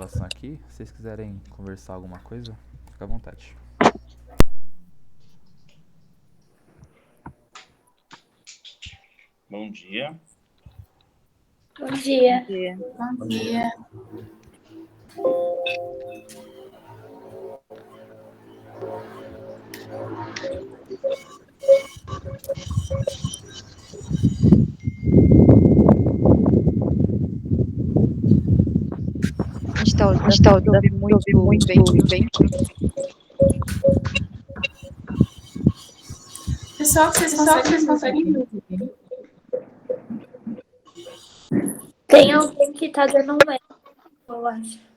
gravação aqui. Se vocês quiserem conversar alguma coisa, fica à vontade. Bom dia. Bom dia. Bom dia. A gente está ouvindo muito bem. Pessoal, vocês conseguem me ouvir? Tem alguém que tá dando um eco, eu acho.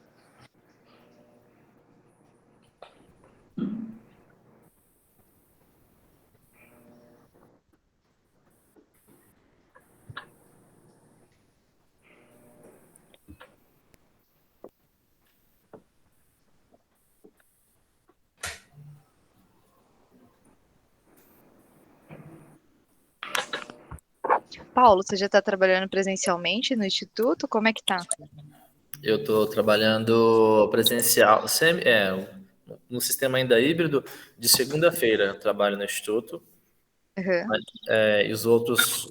Paulo, você já está trabalhando presencialmente no Instituto? Como é que tá? Eu estou trabalhando presencial, no sistema ainda híbrido, de segunda-feira eu trabalho no Instituto. Uhum. E os outros,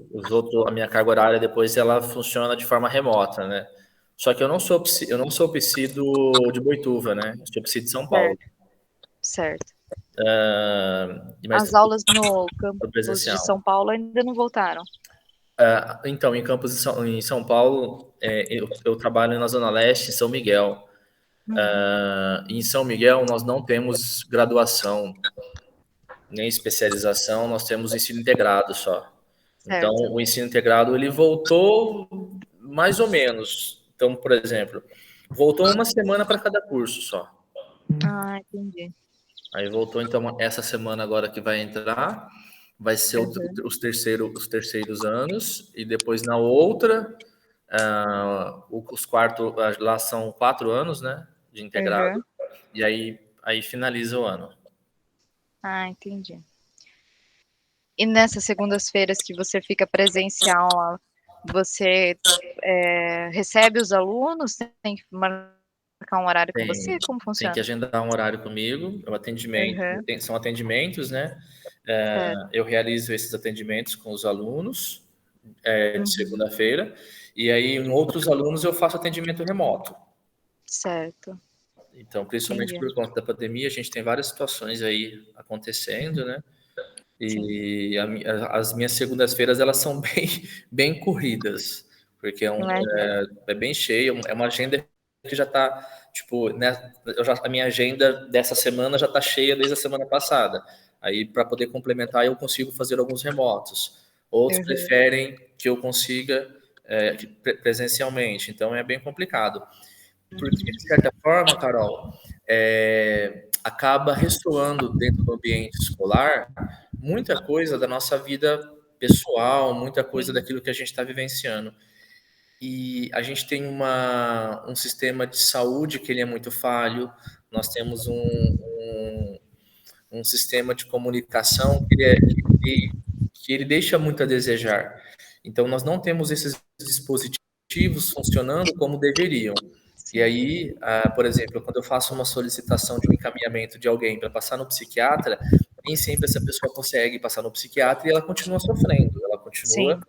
a minha carga horária depois ela funciona de forma remota, né? Só que eu não sou psi de Boituva, né? Eu sou psi de São Paulo. Certo. Mas As aulas no campus presencial. de São Paulo ainda não voltaram? Então, em campus em São Paulo, eu trabalho na Zona Leste, em São Miguel. Em São Miguel, nós não temos graduação, nem especialização, nós temos ensino integrado só. Certo. Então, o ensino integrado, ele voltou mais ou menos. Então, por exemplo, voltou uma semana para cada curso só. Ah, entendi. Aí voltou, então, essa semana agora que vai entrar, vai ser os terceiros anos, e depois na outra, os quartos, lá são 4 anos, né, de integrado, e aí finaliza o ano. Ah, entendi. E nessas segundas-feiras que você fica presencial, você recebe os alunos? Tem que marcar um horário com você? Como Tem funciona? que agendar um horário comigo, o atendimento, são atendimentos, né? Eu realizo esses atendimentos com os alunos de segunda-feira, e aí em outros alunos eu faço atendimento remoto. Certo. Então, principalmente por conta da pandemia, a gente tem várias situações aí acontecendo, né? E as minhas segundas-feiras, elas são bem corridas, porque é bem cheio, é uma agenda que já está, tipo, né, a minha agenda dessa semana já está cheia desde a semana passada. Aí, para poder complementar, eu consigo fazer alguns remotos. Outros preferem que eu consiga presencialmente, então é bem complicado. Porque, de certa forma, Carol, acaba ressoando dentro do ambiente escolar muita coisa da nossa vida pessoal, muita coisa daquilo que a gente está vivenciando. E a gente tem um sistema de saúde que ele é muito falho, nós temos um sistema de comunicação que ele deixa muito a desejar. Então, nós não temos esses dispositivos funcionando como deveriam. E aí, por exemplo, quando eu faço uma solicitação de um encaminhamento de alguém para passar no psiquiatra, nem sempre essa pessoa consegue passar no psiquiatra e ela continua sofrendo, ela continua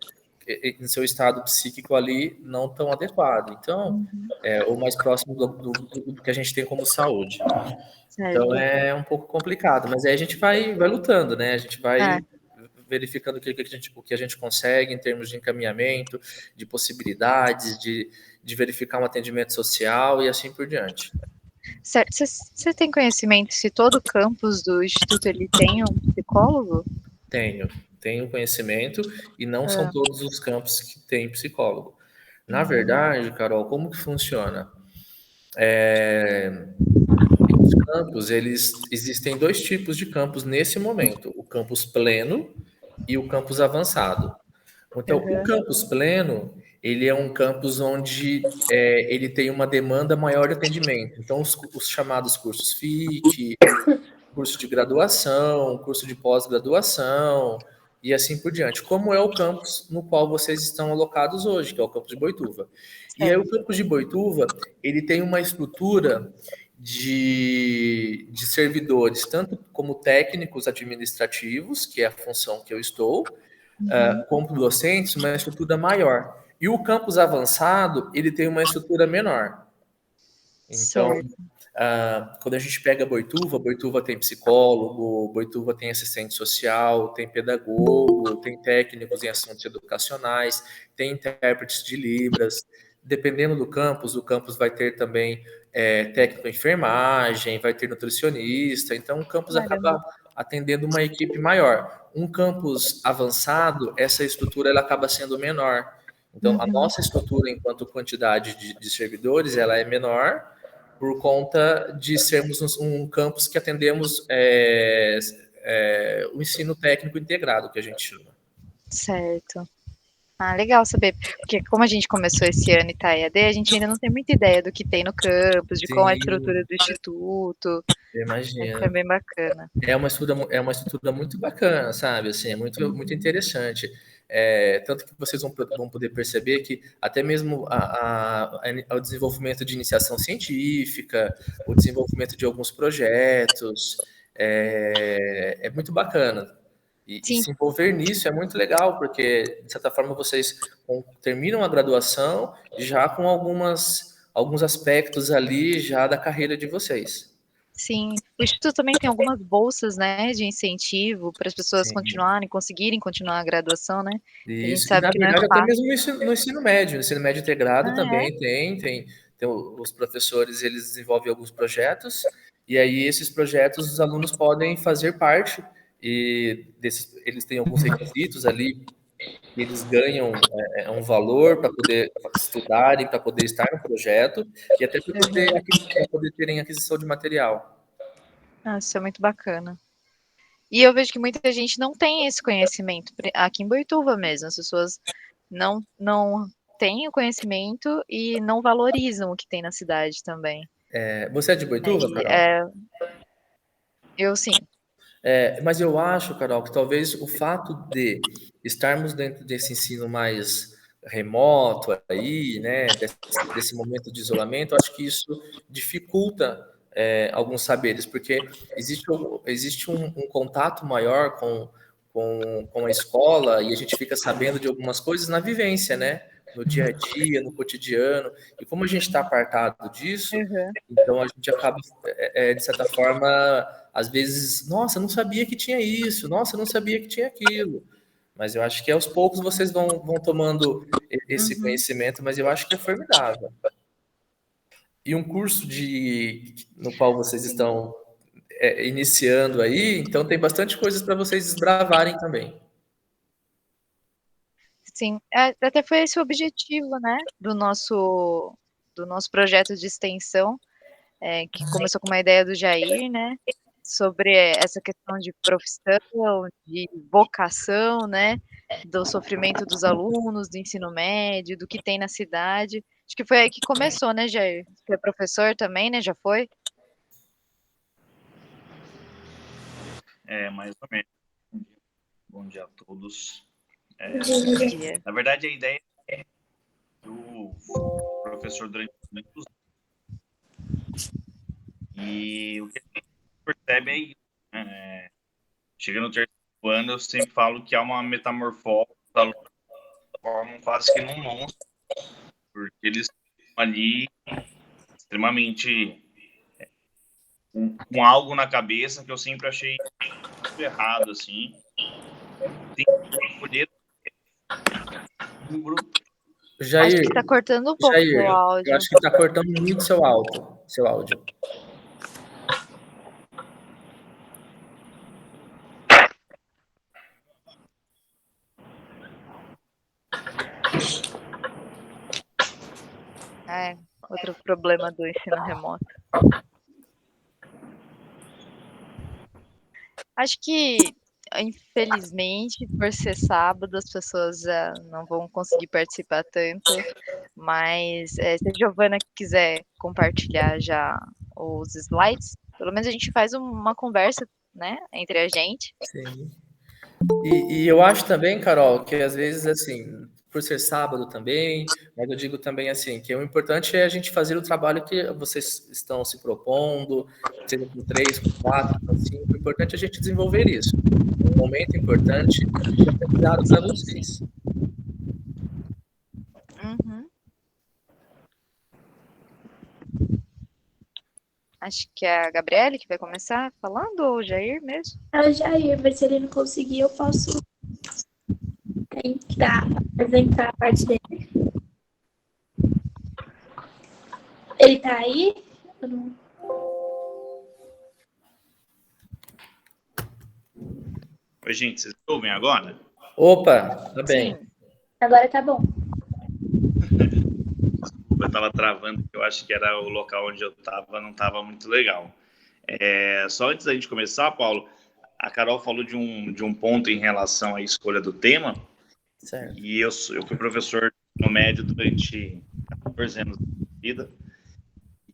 em seu estado psíquico ali não tão adequado. Então, é o mais próximo do que a gente tem como saúde. Então, é um pouco complicado, mas aí a gente vai lutando, né? A gente vai verificando o que a gente consegue em termos de encaminhamento, de possibilidades, de verificar um atendimento social e assim por diante. Certo. Você tem conhecimento se todo campus do Instituto ele tem um psicólogo? Tenho conhecimento, e não são todos os campos que têm psicólogo. Na verdade, Carol, como que funciona? Os campus, existem 2 tipos de campus nesse momento, o campus pleno e o campus avançado. Então, o campus pleno, ele é um campus onde ele tem uma demanda maior de atendimento. Então, os chamados cursos FIC, curso de graduação, curso de pós-graduação e assim por diante, como é o campus no qual vocês estão alocados hoje, que é o campus de Boituva. E aí o campus de Boituva, ele tem uma estrutura de servidores, tanto como técnicos administrativos, que é a função que eu estou, como docentes, uma estrutura maior. E o campus avançado, ele tem uma estrutura menor. Então, quando a gente pega Boituva tem psicólogo, Boituva tem assistente social, tem pedagogo, tem técnicos em assuntos educacionais, tem intérpretes de Libras. Dependendo do campus, o campus vai ter também técnico em enfermagem, vai ter nutricionista. Então, o campus acaba atendendo uma equipe maior. Um campus avançado, essa estrutura ela acaba sendo menor. Então, a nossa estrutura, enquanto quantidade de servidores, ela é menor, por conta de sermos um campus que atendemos o ensino técnico integrado, que a gente chama. Certo. Legal saber, porque como a gente começou esse ano e tá EAD, a gente ainda não tem muita ideia do que tem no campus, de qual é a estrutura do instituto. Imagina. É bem bacana. É uma estrutura muito bacana, sabe? Assim, é muito interessante. Tanto que vocês vão poder perceber que até mesmo o desenvolvimento de iniciação científica, o desenvolvimento de alguns projetos, é muito bacana. E se envolver nisso é muito legal, porque, de certa forma, vocês terminam a graduação já com alguns aspectos ali já da carreira de vocês. Sim, o Instituto também tem algumas bolsas, né, de incentivo para as pessoas conseguirem continuar a graduação, né? Isso, a gente sabe que na verdade, não é até mesmo no ensino médio integrado também tem os professores, eles desenvolvem alguns projetos, e aí esses projetos os alunos podem fazer parte, e eles têm alguns requisitos ali, e eles ganham um valor para poder estudarem, para poder estar no projeto, e até para poder terem aquisição de material. Isso é muito bacana. E eu vejo que muita gente não tem esse conhecimento, aqui em Boituva mesmo, as pessoas não têm o conhecimento e não valorizam o que tem na cidade também. Você é de Boituva, Carol? Eu sim. Mas eu acho, Carol, que talvez o fato de estarmos dentro desse ensino mais remoto aí, né, desse momento de isolamento, acho que isso dificulta alguns saberes, porque existe um contato maior com a escola e a gente fica sabendo de algumas coisas na vivência, né? No dia a dia, no cotidiano. E como a gente está apartado disso, então a gente acaba, de certa forma, às vezes, nossa, eu não sabia que tinha isso, nossa, eu não sabia que tinha aquilo. Mas eu acho que aos poucos vocês vão tomando esse conhecimento, mas eu acho que é formidável. E um curso no qual vocês estão iniciando aí, então tem bastante coisas para vocês desbravarem também. Sim, até foi esse o objetivo, né, do nosso projeto de extensão, que começou com uma ideia do Jair, né, sobre essa questão de profissão, de vocação, né, do sofrimento dos alunos, do ensino médio, do que tem na cidade. Acho que foi aí que começou, né, Jair? Você é professor também, né, já foi? Mais ou menos. Bom dia a todos. Bom dia. Na verdade, a ideia é do professor durante muitos anos. E o que a gente percebe é isso. Chega no terceiro ano, eu sempre falo que há uma metamorfose, os alunos formam quase que num monstro, porque eles estão ali extremamente com algo na cabeça que eu sempre achei muito errado, assim. Tem que escolher um grupo. Jair, acho que está cortando um pouco o áudio. Eu acho que está cortando muito seu áudio. Outro problema do ensino remoto. Acho que, infelizmente, por ser sábado, as pessoas não vão conseguir participar tanto, mas se a Giovana quiser compartilhar já os slides, pelo menos a gente faz uma conversa, né, entre a gente. Sim. E eu acho também, Carol, que às vezes, assim, por ser sábado também, mas eu digo também assim, que o importante é a gente fazer o trabalho que vocês estão se propondo, seja com 3, com 4, com 5, o importante é a gente desenvolver isso. É um momento importante de aprendizado para vocês. Uhum. Acho que é a Gabriele que vai começar falando, ou o Jair mesmo? É o Jair, mas se ele não conseguir, eu posso tentar apresentar a parte dele. Ele tá aí? Eu não- Oi, gente, vocês me ouvem agora? Opa, tá bem. Sim. Agora tá bom. Eu tava travando, porque eu acho que era o local onde eu tava, não tava muito legal. Só antes da gente começar, Paulo, a Carol falou de um ponto em relação à escolha do tema, Certo. e eu fui professor no médio durante 14 anos da vida,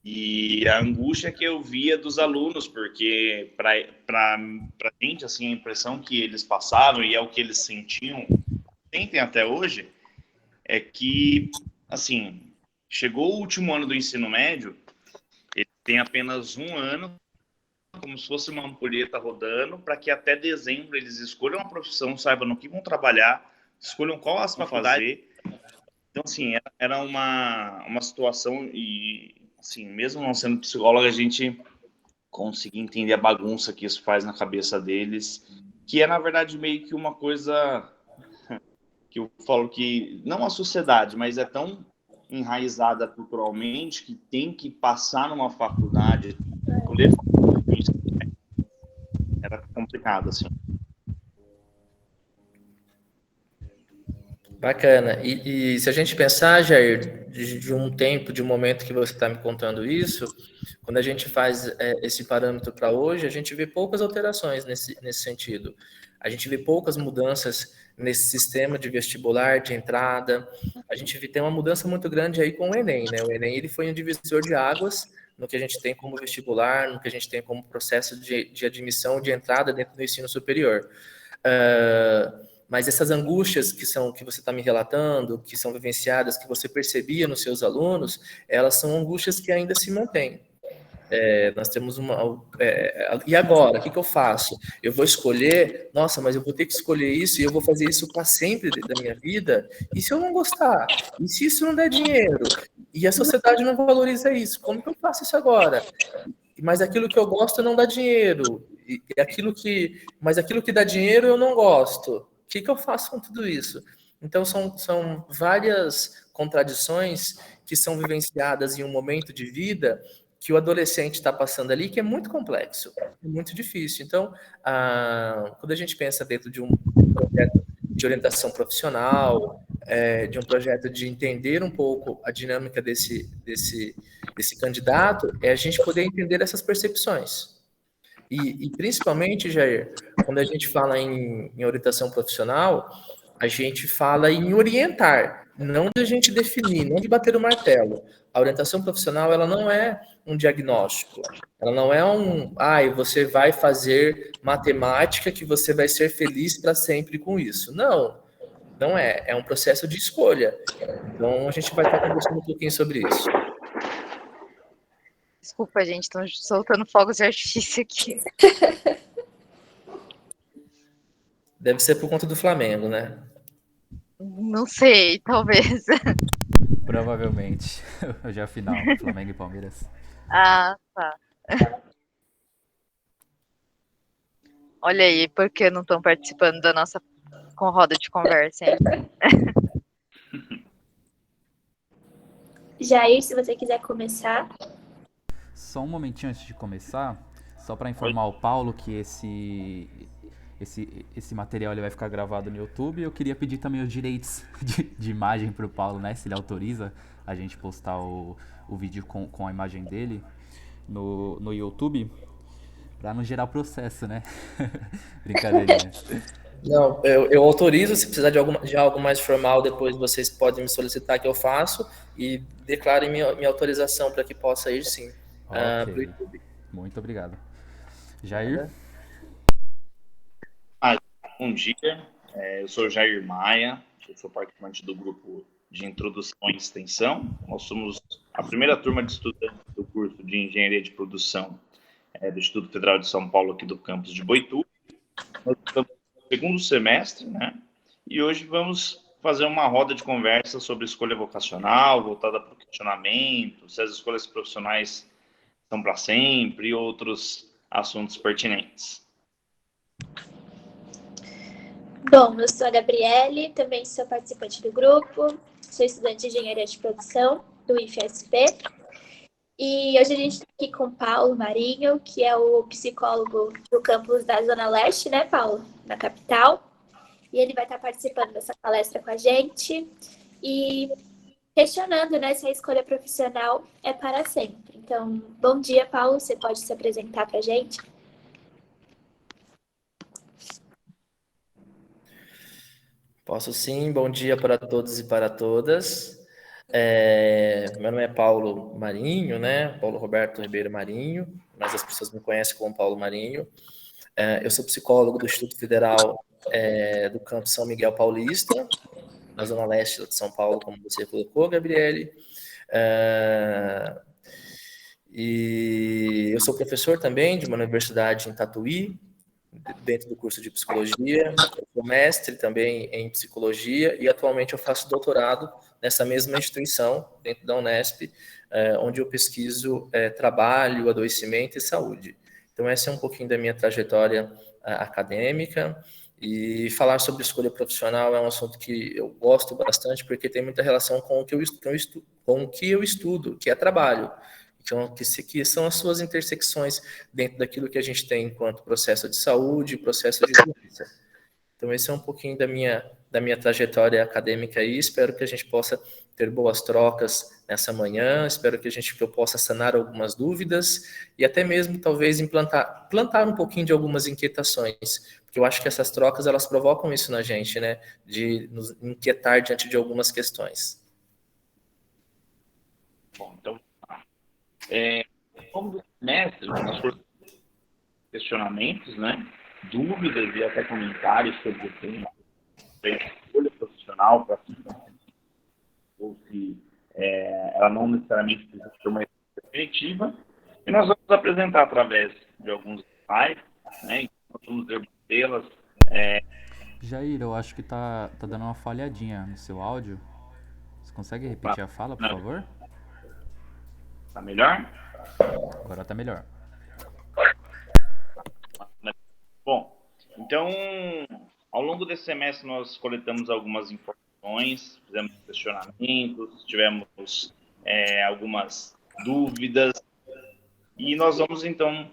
e a angústia que eu via dos alunos, porque para a gente, assim, a impressão que eles passavam, e é o que eles sentiam, sentem até hoje, é que, assim, chegou o último ano do ensino médio, ele tem apenas um ano, como se fosse uma ampulheta rodando, para que até dezembro eles escolham a profissão, saibam no que vão trabalhar, escolham qual as faculdades. Então, assim, era uma situação, e, assim, mesmo não sendo psicóloga, a gente conseguia entender a bagunça que isso faz na cabeça deles, que é, na verdade, meio que uma coisa que eu falo que, não a sociedade, mas é tão enraizada culturalmente que tem que passar numa faculdade, escolher era complicado, assim. Bacana. E se a gente pensar, Jair, de um tempo, de um momento que você está me contando isso, quando a gente faz esse parâmetro para hoje, a gente vê poucas alterações nesse sentido. A gente vê poucas mudanças nesse sistema de vestibular, de entrada. A gente tem uma mudança muito grande aí com o Enem, né? O Enem ele foi um divisor de águas no que a gente tem como vestibular, no que a gente tem como processo de admissão, de entrada dentro do ensino superior. Mas essas angústias que você está me relatando, que são vivenciadas, que você percebia nos seus alunos, elas são angústias que ainda se mantêm. Nós temos e agora? O que eu faço? Eu vou escolher? Nossa, mas eu vou ter que escolher isso e eu vou fazer isso para sempre da minha vida? E se eu não gostar? E se isso não der dinheiro? E a sociedade não valoriza isso? Como que eu faço isso agora? Mas aquilo que eu gosto não dá dinheiro. Mas aquilo que dá dinheiro eu não gosto. O que eu faço com tudo isso? Então, são várias contradições que são vivenciadas em um momento de vida que o adolescente está passando ali, que é muito complexo, é muito difícil. Então, quando a gente pensa dentro de um projeto de orientação profissional, de um projeto de entender um pouco a dinâmica desse candidato, é a gente poder entender essas percepções. E principalmente, Jair, quando a gente fala em orientação profissional, a gente fala em orientar, não de a gente definir, não de bater o martelo. A orientação profissional, ela não é um diagnóstico, ela não é você vai fazer matemática que você vai ser feliz para sempre com isso. Não é. É um processo de escolha. Então, a gente vai estar conversando um pouquinho sobre isso. Desculpa, gente, estão soltando fogos de artifício aqui. Deve ser por conta do Flamengo, né? Não sei, talvez. Provavelmente. Hoje é a final, Flamengo e Palmeiras. Ah, tá. Olha aí, por que não estão participando da nossa roda de conversa, hein? Jair, se você quiser começar. Só um momentinho antes de começar, só para informar o Paulo que esse material ele vai ficar gravado no YouTube. Eu queria pedir também os direitos de imagem pro Paulo, né? Se ele autoriza a gente postar o vídeo com a imagem dele no YouTube, para não gerar processo, né? Brincadeirinha. Não, eu autorizo. Se precisar de algo mais formal, depois vocês podem me solicitar que eu faço e declarem minha autorização para que possa ir, sim, Ok. pro YouTube. Muito obrigado. Jair? Bom dia, eu sou Jair Maia, eu sou participante do grupo de Introdução e Extensão. Nós somos a primeira turma de estudantes do curso de Engenharia de Produção do Instituto Federal de São Paulo, aqui do campus de Boituva. Nós estamos no segundo semestre, né? E hoje vamos fazer uma roda de conversa sobre escolha vocacional, voltada para o questionamento, se as escolhas profissionais são para sempre e outros assuntos pertinentes. Bom, eu sou a Gabriele, também sou participante do grupo, sou estudante de Engenharia de Produção do IFSP. E hoje a gente está aqui com o Paulo Marinho, que é o psicólogo do campus da Zona Leste, né, Paulo? Na capital. E ele vai estar participando dessa palestra com a gente e questionando, né, se a escolha profissional é para sempre. Então, bom dia, Paulo. Você pode se apresentar para a gente? Posso sim, bom dia para todos e para todas. Meu nome é Paulo Marinho, né? Paulo Roberto Ribeiro Marinho, mas as pessoas me conhecem como Paulo Marinho. Eu sou psicólogo do Instituto Federal do campus São Miguel Paulista, na Zona Leste de São Paulo, como você colocou, Gabriele. E eu sou professor também de uma universidade em Tatuí, dentro do curso de psicologia. Eu sou mestre também em psicologia e atualmente eu faço doutorado nessa mesma instituição, dentro da Unesp, onde eu pesquiso trabalho, adoecimento e saúde. Então, essa é um pouquinho da minha trajetória acadêmica. E falar sobre escolha profissional é um assunto que eu gosto bastante, porque tem muita relação com o que eu estudo, que é trabalho. Então, que são as suas intersecções dentro daquilo que a gente tem enquanto processo de saúde, processo de doença. Então, esse é um pouquinho da minha trajetória acadêmica e espero que a gente possa ter boas trocas nessa manhã, espero que eu possa sanar algumas dúvidas e até mesmo, talvez, plantar um pouquinho de algumas inquietações, porque eu acho que essas trocas, elas provocam isso na gente, né, de nos inquietar diante de algumas questões. Bom, então, ao longo do semestre, nós formos questionamentos, né, dúvidas e até comentários sobre o tema da escolha profissional para ou se ela não necessariamente precisa ser uma escolha definitiva, e nós vamos apresentar através de alguns slides, né, nós vamos debatê-las. Jair, eu acho que tá dando uma falhadinha no seu áudio. Você consegue repetir a fala, por favor? Tá melhor? Agora tá melhor. Bom, então, ao longo desse semestre nós coletamos algumas informações, fizemos questionamentos, tivemos algumas dúvidas e nós vamos então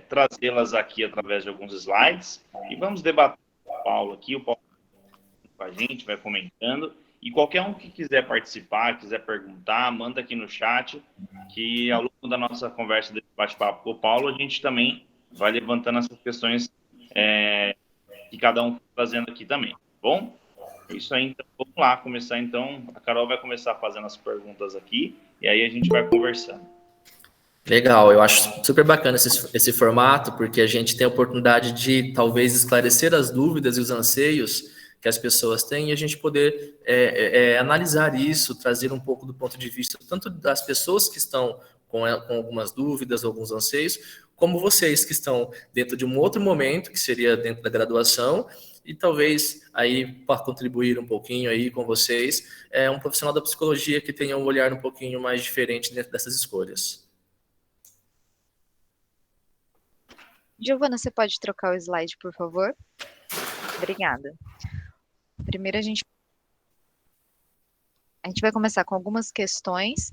trazê-las aqui através de alguns slides e vamos debater com o Paulo aqui, o Paulo com a gente vai comentando e qualquer um que quiser participar, quiser perguntar, manda aqui no chat que ao longo da nossa conversa desse bate-papo com o Paulo a gente também vai levantando essas questões que cada um está fazendo aqui também, tá bom? É isso aí, então vamos lá começar então, a Carol vai começar fazendo as perguntas aqui e aí a gente vai conversando. Legal, eu acho super bacana esse formato, porque a gente tem a oportunidade de talvez esclarecer as dúvidas e os anseios que as pessoas têm e a gente poder analisar isso, trazer um pouco do ponto de vista tanto das pessoas que estão com algumas dúvidas, alguns anseios, como vocês que estão dentro de um outro momento, que seria dentro da graduação, e talvez aí para contribuir um pouquinho aí com vocês, um profissional da psicologia que tenha um olhar um pouquinho mais diferente dentro dessas escolhas. Giovana, você pode trocar o slide, por favor? Obrigada. Primeiro a gente vai começar com algumas questões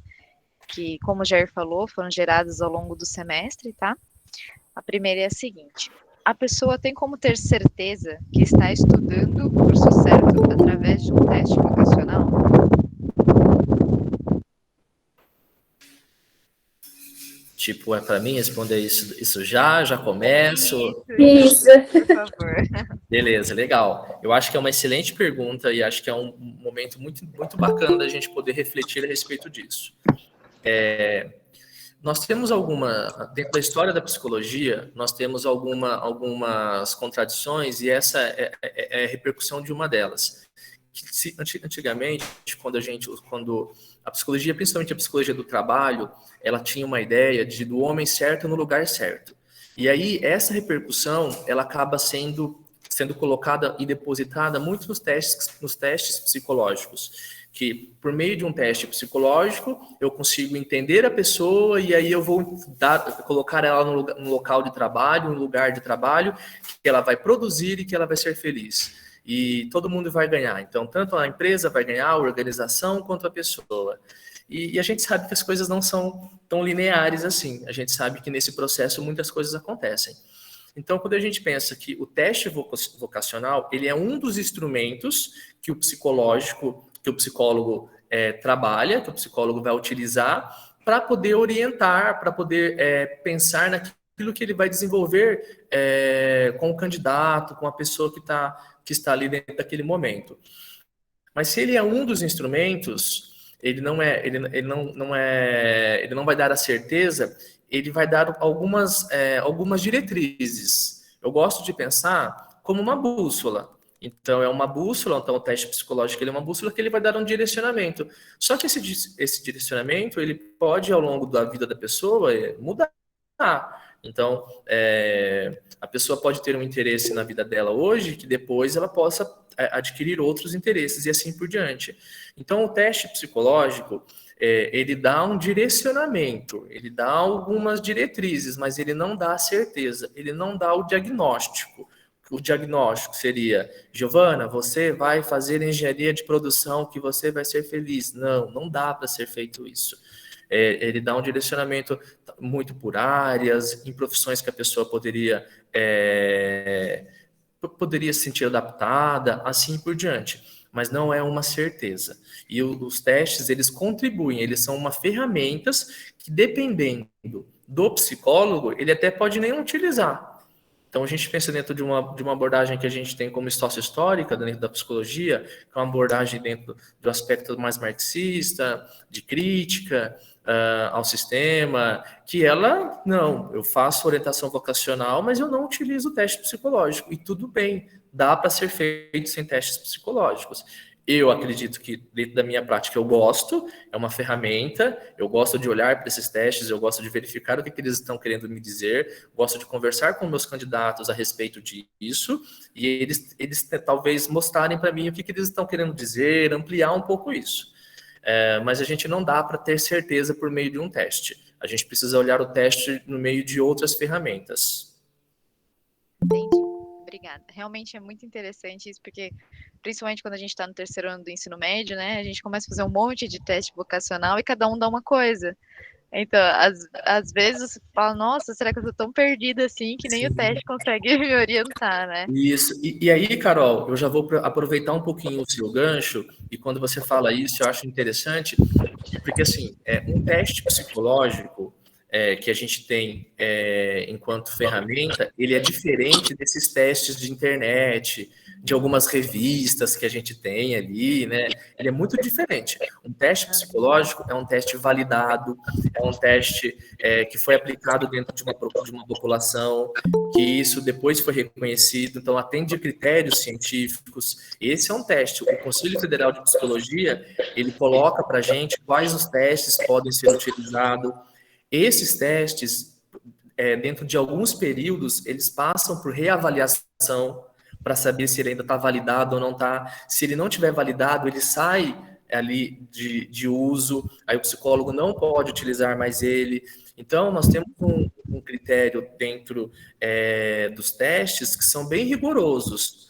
que, como o Jair falou, foram geradas ao longo do semestre, tá? A primeira é a seguinte: a pessoa tem como ter certeza que está estudando o curso certo através de um teste vocacional? Tipo, é para mim responder isso já começo? Isso. Por favor. Beleza, legal. Eu acho que é uma excelente pergunta e acho que é um momento muito, muito bacana da gente poder refletir a respeito disso. nós temos dentro da história da psicologia, nós temos algumas contradições, e essa é a repercussão de uma delas. Antigamente, quando a psicologia, principalmente a psicologia do trabalho, ela tinha uma ideia do homem certo no lugar certo. E aí, essa repercussão, ela acaba sendo colocada e depositada muito nos testes psicológicos, que por meio de um teste psicológico eu consigo entender a pessoa, e aí eu vou colocar ela no local de trabalho, no lugar de trabalho, que ela vai produzir e que ela vai ser feliz. E todo mundo vai ganhar. Então, tanto a empresa vai ganhar, a organização, quanto a pessoa. E a gente sabe que as coisas não são tão lineares assim. A gente sabe que nesse processo muitas coisas acontecem. Então, quando a gente pensa que o teste vocacional, ele é um dos instrumentos que o psicólogo trabalha, que o psicólogo vai utilizar para poder orientar, para poder pensar naquilo que ele vai desenvolver com o candidato, com a pessoa que está ali dentro daquele momento. Mas se ele é um dos instrumentos, ele não vai dar a certeza, ele vai dar algumas diretrizes. Eu gosto de pensar como uma bússola. Então, é uma bússola, então o teste psicológico ele é uma bússola que ele vai dar um direcionamento. Só que esse direcionamento, ele pode, ao longo da vida da pessoa, mudar. Então, a pessoa pode ter um interesse na vida dela hoje, que depois ela possa adquirir outros interesses, e assim por diante. Então, o teste psicológico, ele dá um direcionamento, ele dá algumas diretrizes, mas ele não dá a certeza, ele não dá o diagnóstico. O diagnóstico seria: Giovana, você vai fazer engenharia de produção que você vai ser feliz. Não dá para ser feito isso. Ele dá um direcionamento muito por áreas, em profissões que a pessoa poderia se sentir adaptada, assim por diante. Mas não é uma certeza. E os testes, eles contribuem, eles são ferramentas que, dependendo do psicólogo, ele até pode nem utilizar. Então, a gente pensa dentro de uma abordagem que a gente tem como sócio-histórica dentro da psicologia, que é uma abordagem dentro do aspecto mais marxista, de crítica ao sistema, que eu faço orientação vocacional, mas eu não utilizo o teste psicológico. E tudo bem, dá para ser feito sem testes psicológicos. Eu acredito que, dentro da minha prática, eu gosto, é uma ferramenta, eu gosto de olhar para esses testes, eu gosto de verificar o que eles estão querendo me dizer, gosto de conversar com meus candidatos a respeito disso, e eles talvez mostrarem para mim o que eles estão querendo dizer, ampliar um pouco isso. Mas a gente não dá para ter certeza por meio de um teste. A gente precisa olhar o teste no meio de outras ferramentas. Entendi. Obrigada. Realmente é muito interessante isso, porque principalmente quando a gente está no terceiro ano do ensino médio, né, a gente começa a fazer um monte de teste vocacional e cada um dá uma coisa. Então, às vezes você fala: nossa, será que eu tô tão perdida assim que nem o teste consegue me orientar, né? Isso. E aí, Carol, eu já vou aproveitar um pouquinho o seu gancho, e quando você fala isso, eu acho interessante, porque assim, um teste psicológico que a gente tem enquanto ferramenta, ele é diferente desses testes de internet, de algumas revistas que a gente tem ali, né? Ele é muito diferente. Um teste psicológico é um teste validado, é um teste que foi aplicado dentro de uma população, que isso depois foi reconhecido, então atende a critérios científicos. Esse é um teste. O Conselho Federal de Psicologia, ele coloca para a gente quais os testes podem ser utilizados. Esses testes, dentro de alguns períodos, eles passam por reavaliação para saber se ele ainda está validado ou não está. Se ele não tiver validado, ele sai ali de uso, aí o psicólogo não pode utilizar mais ele. Então, nós temos um critério dentro dos testes que são bem rigorosos.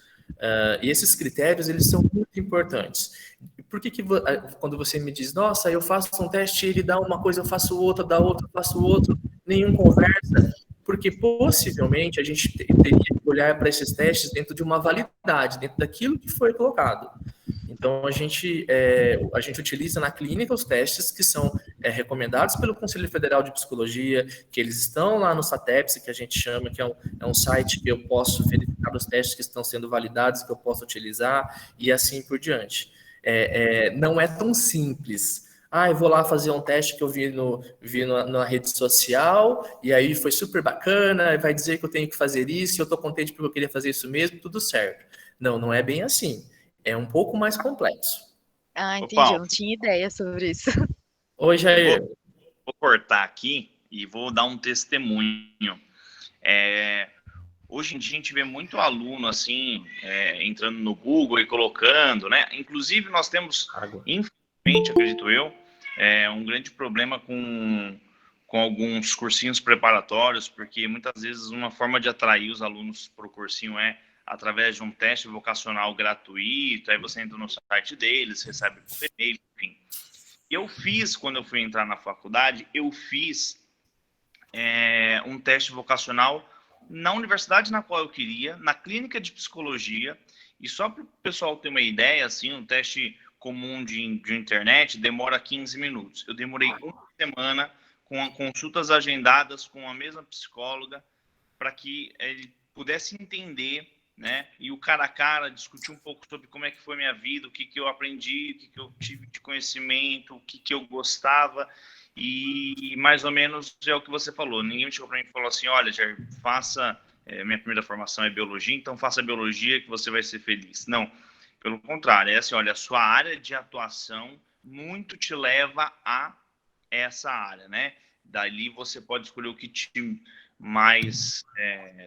E esses critérios, eles são muito importantes. Por que quando você me diz: nossa, eu faço um teste, ele dá uma coisa, eu faço outra, dá outra, eu faço outro, nenhum conversa? Porque possivelmente a gente teria que olhar para esses testes dentro de uma validade, dentro daquilo que foi colocado. Então, a gente utiliza na clínica os testes que são recomendados pelo Conselho Federal de Psicologia, que eles estão lá no SATEPS, que a gente chama, que é um site que eu posso verificar os testes que estão sendo validados, que eu posso utilizar, e assim por diante. Não é tão simples. Eu vou lá fazer um teste que eu na rede social, e aí foi super bacana, vai dizer que eu tenho que fazer isso, e eu estou contente porque eu queria fazer isso mesmo, tudo certo. Não, não é bem assim. É um pouco mais complexo. Ah, Ô, entendi. Eu Paulo, não tinha ideia sobre isso. Oi, eu Jair. vou cortar aqui e vou dar um testemunho. Hoje em dia a gente vê muito aluno assim, entrando no Google e colocando, né? Inclusive nós temos, Água. infelizmente, acredito eu, um grande problema com alguns cursinhos preparatórios, porque muitas vezes uma forma de atrair os alunos para o cursinho é através de um teste vocacional gratuito, aí você entra no site deles, recebe por e-mail, enfim. Eu fiz, quando eu fui entrar na faculdade, eu fiz um teste vocacional na universidade na qual eu queria, na clínica de psicologia, e só para o pessoal ter uma ideia, assim, um teste comum de internet demora 15 minutos. Eu demorei uma semana com consultas agendadas com a mesma psicóloga para que ele pudesse entender, né, e o cara a cara discutir um pouco sobre como é que foi minha vida, o que eu aprendi, o que eu tive de conhecimento, o que eu gostava. E mais ou menos é o que você falou. Ninguém chegou para mim e falou assim: olha, Jair, faça. Minha primeira formação é biologia, então faça biologia que você vai ser feliz. Não, pelo contrário, é assim: olha, a sua área de atuação muito te leva a essa área, né? Dali você pode escolher o que te mais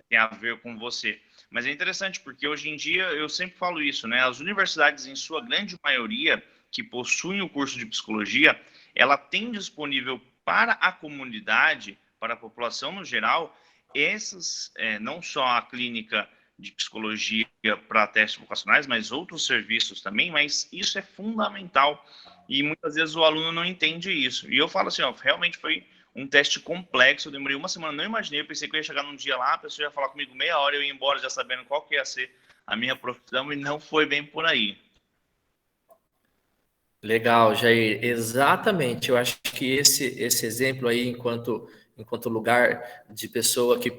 tem a ver com você. Mas é interessante porque hoje em dia eu sempre falo isso, né? As universidades, em sua grande maioria, que possuem o curso de psicologia, ela tem disponível para a comunidade, para a população no geral, essas, não só a clínica de psicologia para testes vocacionais, mas outros serviços também, mas isso é fundamental e muitas vezes o aluno não entende isso. E eu falo assim, ó, realmente foi um teste complexo, eu demorei uma semana, não imaginei, eu pensei que eu ia chegar num dia lá, a pessoa ia falar comigo meia hora, eu ia embora já sabendo qual que ia ser a minha profissão e não foi bem por aí. Legal, Jair. Exatamente. Eu acho que esse exemplo aí, enquanto lugar de pessoa que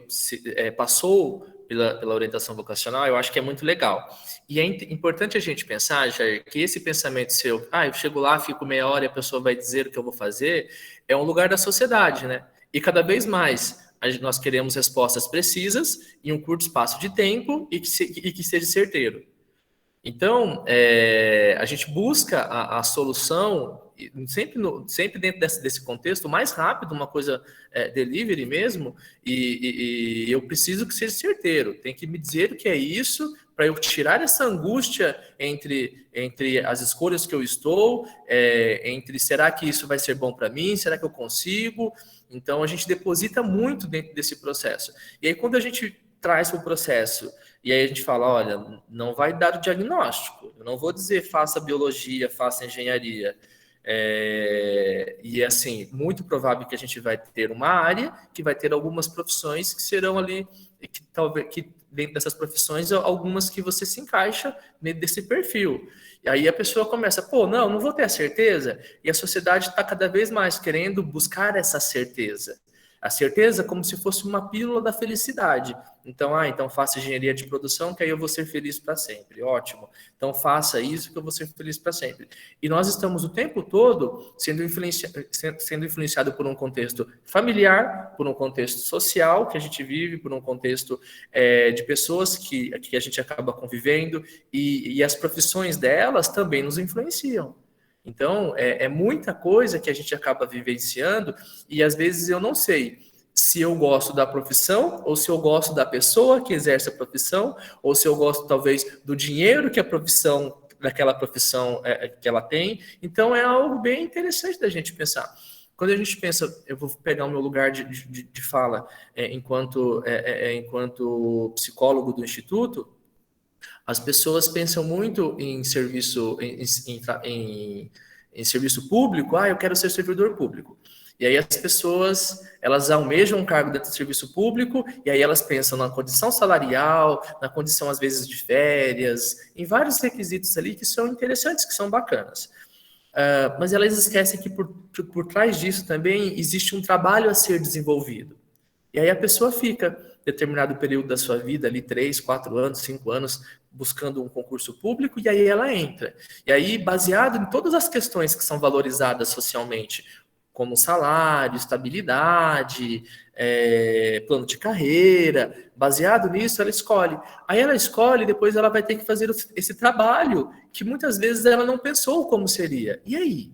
passou pela orientação vocacional, eu acho que é muito legal. E é importante a gente pensar, Jair, que esse pensamento seu, eu chego lá, fico meia hora e a pessoa vai dizer o que eu vou fazer, é um lugar da sociedade, né? E cada vez mais nós queremos respostas precisas em um curto espaço de tempo e que seja certeiro. Então, a gente busca a solução sempre dentro desse contexto, mais rápido, uma coisa delivery mesmo, e eu preciso que seja certeiro. Tem que me dizer o que é isso, para eu tirar essa angústia entre as escolhas que eu estou, entre será que isso vai ser bom para mim, será que eu consigo? Então, a gente deposita muito dentro desse processo. E aí, quando a gente traz para o processo, e aí a gente fala, olha, não vai dar o diagnóstico, eu não vou dizer faça biologia, faça engenharia, e assim, muito provável que a gente vai ter uma área que vai ter algumas profissões que serão ali, que talvez que dentro dessas profissões, algumas que você se encaixa dentro desse perfil. E aí a pessoa começa, não vou ter a certeza, e a sociedade está cada vez mais querendo buscar essa certeza. A certeza como se fosse uma pílula da felicidade. Então faça engenharia de produção que aí eu vou ser feliz para sempre. Ótimo. Então faça isso que eu vou ser feliz para sempre. E nós estamos o tempo todo sendo influenciado por um contexto familiar, por um contexto social que a gente vive, por um contexto de pessoas que a gente acaba convivendo e as profissões delas também nos influenciam. Então, é muita coisa que a gente acaba vivenciando e às vezes eu não sei se eu gosto da profissão ou se eu gosto da pessoa que exerce a profissão ou se eu gosto talvez do dinheiro que daquela profissão que ela tem. Então, é algo bem interessante da gente pensar. Quando a gente pensa, eu vou pegar o meu lugar de fala enquanto psicólogo do Instituto, as pessoas pensam muito em serviço, em serviço público. Eu quero ser servidor público. E aí as pessoas, elas almejam um cargo dentro do serviço público, e aí elas pensam na condição salarial, na condição, às vezes, de férias, em vários requisitos ali que são interessantes, que são bacanas. Mas elas esquecem que por trás disso também existe um trabalho a ser desenvolvido. E aí a pessoa fica determinado período da sua vida, ali 3, 4 anos, 5 anos, buscando um concurso público, e aí ela entra. E aí, baseado em todas as questões que são valorizadas socialmente, como salário, estabilidade, plano de carreira, baseado nisso, ela escolhe. Aí ela escolhe, depois ela vai ter que fazer esse trabalho que muitas vezes ela não pensou como seria. E aí?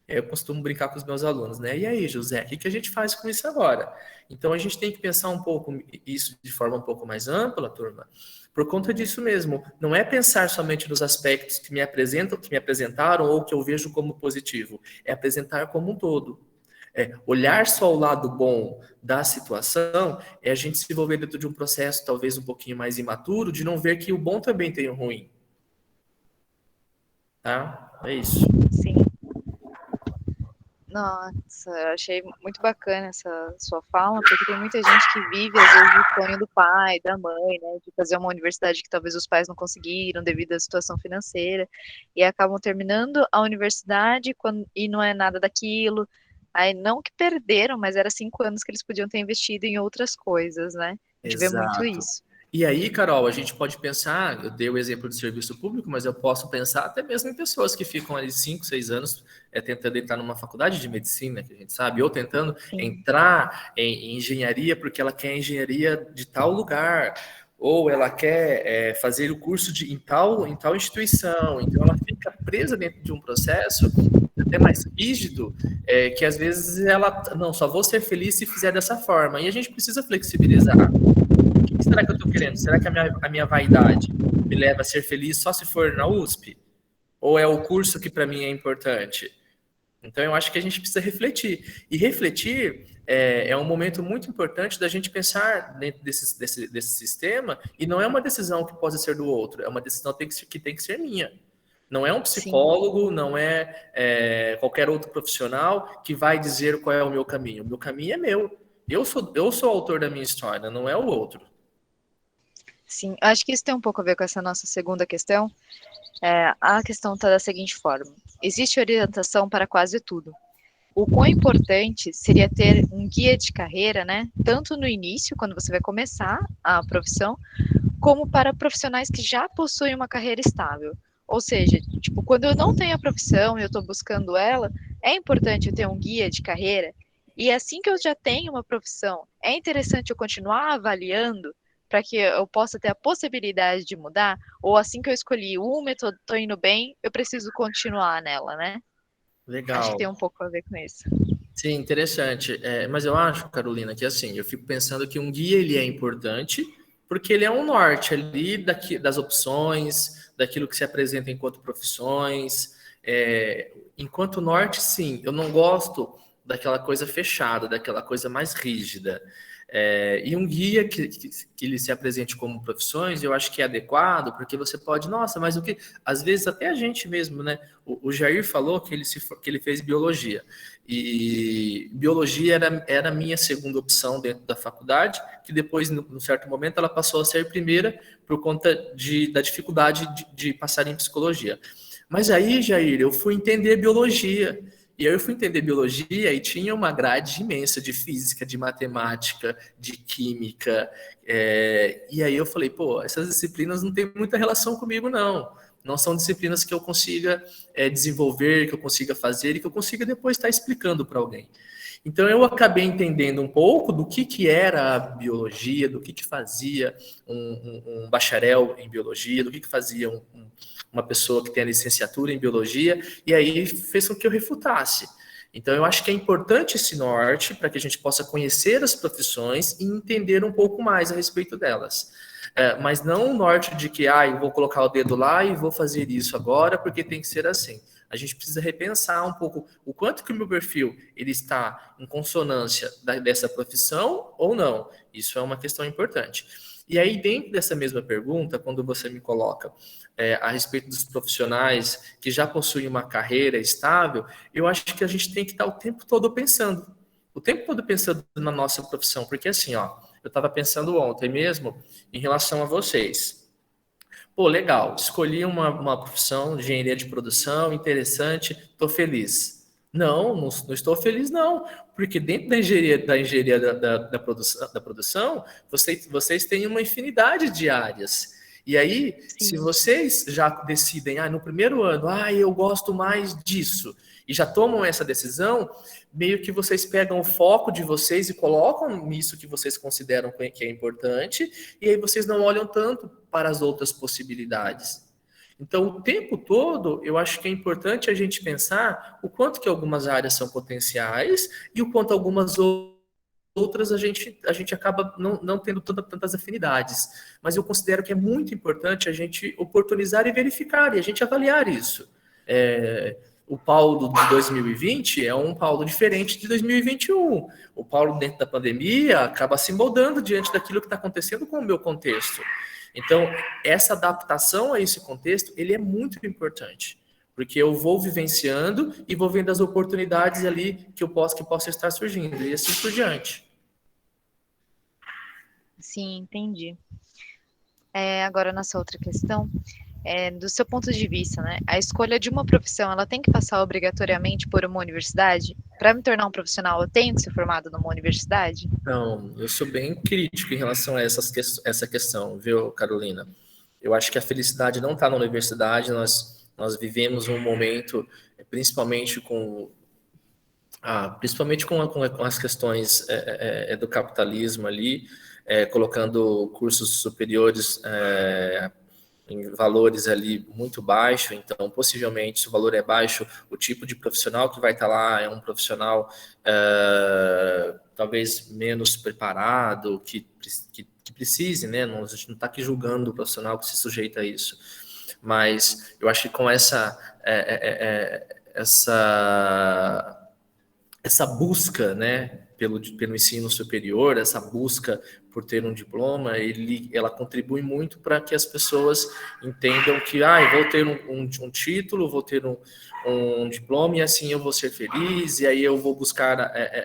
Eu costumo brincar com os meus alunos, né? E aí, José, o que a gente faz com isso agora? Então, a gente tem que pensar um pouco isso de forma um pouco mais ampla, turma, por conta disso mesmo. Não é pensar somente nos aspectos que me apresentaram ou que eu vejo como positivo. É apresentar como um todo. Olhar só o lado bom da situação é a gente se envolver dentro de um processo talvez um pouquinho mais imaturo, de não ver que o bom também tem o ruim. Tá? É isso. Sim. Nossa, eu achei muito bacana essa sua fala, porque tem muita gente que vive, às vezes, o sonho do pai, da mãe, né, de fazer uma universidade que talvez os pais não conseguiram devido à situação financeira, e acabam terminando a universidade e não é nada daquilo. Aí, não que perderam, mas era 5 anos que eles podiam ter investido em outras coisas, né? A gente vê muito Exato. isso. E aí, Carol, a gente pode pensar, eu dei o exemplo do serviço público, mas eu posso pensar até mesmo em pessoas que ficam ali 5, 6 anos tentando entrar numa faculdade de medicina, que a gente sabe, ou tentando entrar em engenharia porque ela quer engenharia de tal lugar, ou ela quer fazer o curso em tal instituição. Então, ela fica presa dentro de um processo até mais rígido, que às vezes ela, não, só vou ser feliz se fizer dessa forma. E a gente precisa flexibilizar. O que será que eu estou querendo? Será que a minha vaidade me leva a ser feliz só se for na USP? Ou é o curso que para mim é importante? Então, eu acho que a gente precisa refletir. E refletir é um momento muito importante da gente pensar dentro desse sistema, e não é uma decisão que pode ser do outro, é uma decisão que tem que ser minha. Não é um psicólogo, não é qualquer outro profissional que vai dizer qual é o meu caminho. O meu caminho é meu. Eu sou o autor da minha história, não é o outro. Sim, acho que isso tem um pouco a ver com essa nossa segunda questão. A questão está da seguinte forma: existe orientação para quase tudo. O quão importante seria ter um guia de carreira, né? Tanto no início, quando você vai começar a profissão, como para profissionais que já possuem uma carreira estável. Ou seja, tipo, quando eu não tenho a profissão e eu estou buscando ela, é importante eu ter um guia de carreira. E assim que eu já tenho uma profissão, é interessante eu continuar avaliando para que eu possa ter a possibilidade de mudar, ou assim que eu escolhi uma e estou indo bem, eu preciso continuar nela, né? Legal. Acho que tem um pouco a ver com isso. Sim, interessante. Mas eu acho, Carolina, que assim, eu fico pensando que um guia ele é importante porque ele é um norte ali das opções, daquilo que se apresenta enquanto profissões. Enquanto norte, sim, eu não gosto daquela coisa fechada, daquela coisa mais rígida. E um guia que ele se apresente como profissões, eu acho que é adequado, porque você pode, nossa, mas o que... Às vezes até a gente mesmo, né? O Jair falou que ele fez biologia. E biologia era a minha segunda opção dentro da faculdade, que depois, num certo momento, ela passou a ser primeira por conta da dificuldade de passar em psicologia. Mas aí, Jair, eu fui entender biologia. E aí eu fui entender biologia e tinha uma grade imensa de física, de matemática, de química. E aí eu falei, pô, essas disciplinas não têm muita relação comigo, não. Não são disciplinas que eu consiga desenvolver, que eu consiga fazer e que eu consiga depois estar explicando para alguém. Então eu acabei entendendo um pouco do que era a biologia, do que fazia um bacharel em biologia, do que fazia uma pessoa que tem a licenciatura em biologia, e aí fez com que eu refutasse. Então, eu acho que é importante esse norte para que a gente possa conhecer as profissões e entender um pouco mais a respeito delas. Mas não o norte de que, eu vou colocar o dedo lá e vou fazer isso agora, porque tem que ser assim. A gente precisa repensar um pouco o quanto que o meu perfil ele está em consonância dessa profissão ou não. Isso é uma questão importante. E aí, dentro dessa mesma pergunta, quando você me coloca a respeito dos profissionais que já possuem uma carreira estável, eu acho que a gente tem que estar o tempo todo pensando na nossa profissão, porque assim, eu estava pensando ontem mesmo em relação a vocês. Pô, legal, escolhi uma profissão de engenharia de produção, interessante, estou feliz. Não estou feliz, não. Porque dentro da engenharia da produção, vocês têm uma infinidade de áreas. E aí, se Sim, vocês já decidem, no primeiro ano, eu gosto mais disso, e já tomam essa decisão, meio que vocês pegam o foco de vocês e colocam nisso que vocês consideram que é importante, e aí vocês não olham tanto para as outras possibilidades. Então, o tempo todo, eu acho que é importante a gente pensar o quanto que algumas áreas são potenciais e o quanto algumas outras a gente acaba não tendo tantas afinidades. Mas eu considero que é muito importante a gente oportunizar e verificar, e a gente avaliar isso. O Paulo de 2020 é um Paulo diferente de 2021. O Paulo dentro da pandemia acaba se moldando diante daquilo que está acontecendo com o meu contexto. Então, essa adaptação a esse contexto, ele é muito importante, porque eu vou vivenciando e vou vendo as oportunidades ali que possa estar surgindo, e assim por diante. sim, entendi. Agora, nossa outra questão, do seu ponto de vista, né? A escolha de uma profissão, ela tem que passar obrigatoriamente por uma universidade? Para me tornar um profissional, eu tenho que ser formado numa universidade? Então, eu sou bem crítico em relação a essa questão, viu, Carolina? Eu acho que a felicidade não está na universidade, nós vivemos um momento, principalmente com as questões do capitalismo ali, colocando cursos superiores em valores ali muito baixos, então possivelmente se o valor é baixo, o tipo de profissional que vai estar lá é um profissional talvez menos preparado, que precise, né? A gente não está aqui julgando o profissional que se sujeita a isso, mas eu acho que com essa busca, né, pelo ensino superior, essa busca por ter um diploma, ela contribui muito para que as pessoas entendam que, eu vou ter um título, vou ter um diploma e assim eu vou ser feliz, e aí eu vou buscar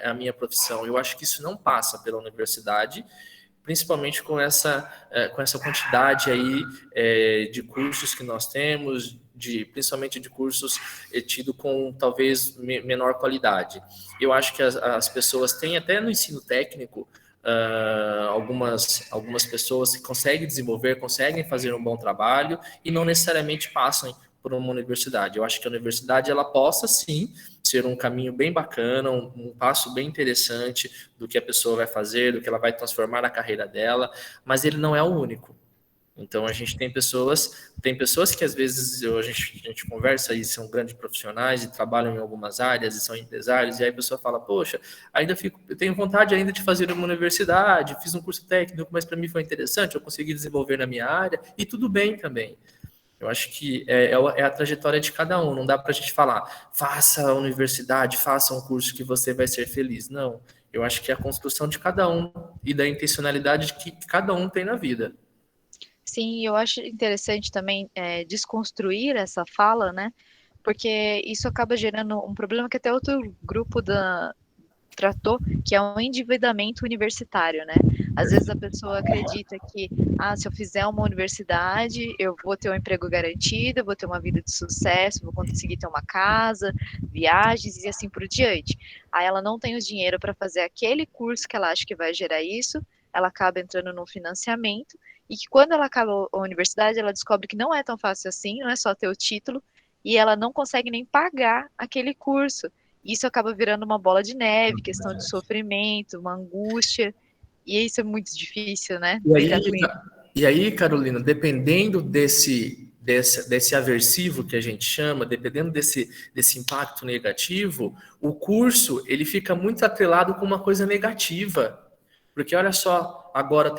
a minha profissão. Eu acho que isso não passa pela universidade, principalmente com essa quantidade aí de cursos que nós temos, principalmente de cursos tido com talvez menor qualidade. Eu acho que as pessoas têm até no ensino técnico algumas pessoas que conseguem desenvolver, conseguem fazer um bom trabalho e não necessariamente passam por uma universidade. Eu acho que a universidade ela possa sim ser um caminho bem bacana, um passo bem interessante do que a pessoa vai fazer, do que ela vai transformar na carreira dela, mas ele não é o único. Então a gente tem pessoas que às vezes a gente conversa e são grandes profissionais e trabalham em algumas áreas e são empresários, e aí a pessoa fala, poxa, eu tenho vontade ainda de fazer uma universidade, fiz um curso técnico, mas para mim foi interessante, eu consegui desenvolver na minha área, e tudo bem também. Eu acho que é a trajetória de cada um, não dá para a gente falar, faça a universidade, faça um curso que você vai ser feliz. Não, eu acho que é a construção de cada um e da intencionalidade que cada um tem na vida. Sim, eu acho interessante também desconstruir essa fala, né? Porque isso acaba gerando um problema que até outro grupo tratou, que é um endividamento universitário, né? Às vezes a pessoa acredita que, se eu fizer uma universidade, eu vou ter um emprego garantido, eu vou ter uma vida de sucesso, vou conseguir ter uma casa, viagens e assim por diante. Aí ela não tem o dinheiro para fazer aquele curso que ela acha que vai gerar isso, ela acaba entrando num financiamento, e que quando ela acaba a universidade, ela descobre que não é tão fácil assim, não é só ter o título, e ela não consegue nem pagar aquele curso. Isso acaba virando uma bola de neve, questão de sofrimento, uma angústia, e isso é muito difícil, né? E aí, Carolina, dependendo desse aversivo que a gente chama, dependendo desse impacto negativo, o curso ele fica muito atrelado com uma coisa negativa. Porque olha só, agora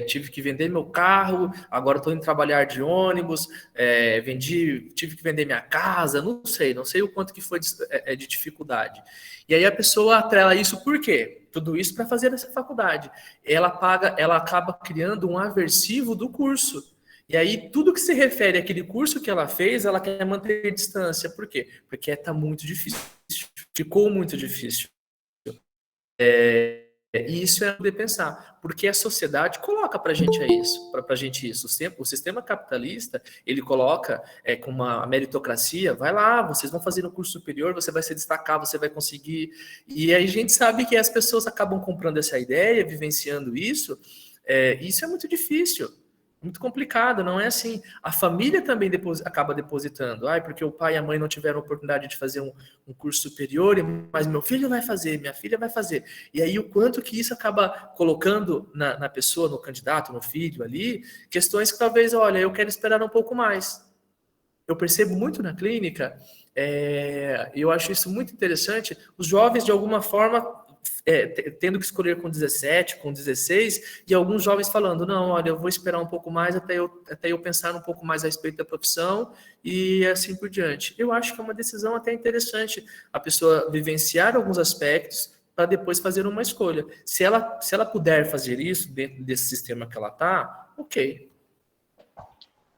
tive que vender meu carro, agora estou indo trabalhar de ônibus, tive que vender minha casa, não sei o quanto que foi de dificuldade. E aí a pessoa atrela isso por quê? Tudo isso para fazer essa faculdade. Ela acaba criando um aversivo do curso. E aí tudo que se refere àquele curso que ela fez, ela quer manter distância. Por quê? Porque está muito difícil. Ficou muito difícil. E isso é poder pensar, porque a sociedade coloca para gente isso, para gente isso. O sistema capitalista, ele coloca com uma meritocracia, vai lá, vocês vão fazer um curso superior, você vai se destacar, você vai conseguir. E aí a gente sabe que as pessoas acabam comprando essa ideia, vivenciando isso. Isso é muito difícil. Muito complicado, não é assim. A família também acaba depositando. Porque o pai e a mãe não tiveram oportunidade de fazer um curso superior, mas meu filho vai fazer, minha filha vai fazer. E aí o quanto que isso acaba colocando na pessoa, no candidato, no filho ali, questões que talvez, olha, eu quero esperar um pouco mais. Eu percebo muito na clínica, eu acho isso muito interessante, os jovens, de alguma forma, tendo que escolher com 17, com 16, e alguns jovens falando, não, olha, eu vou esperar um pouco mais até eu pensar um pouco mais a respeito da profissão e assim por diante. Eu acho que é uma decisão até interessante a pessoa vivenciar alguns aspectos para depois fazer uma escolha. Se ela puder fazer isso dentro desse sistema que ela está, ok.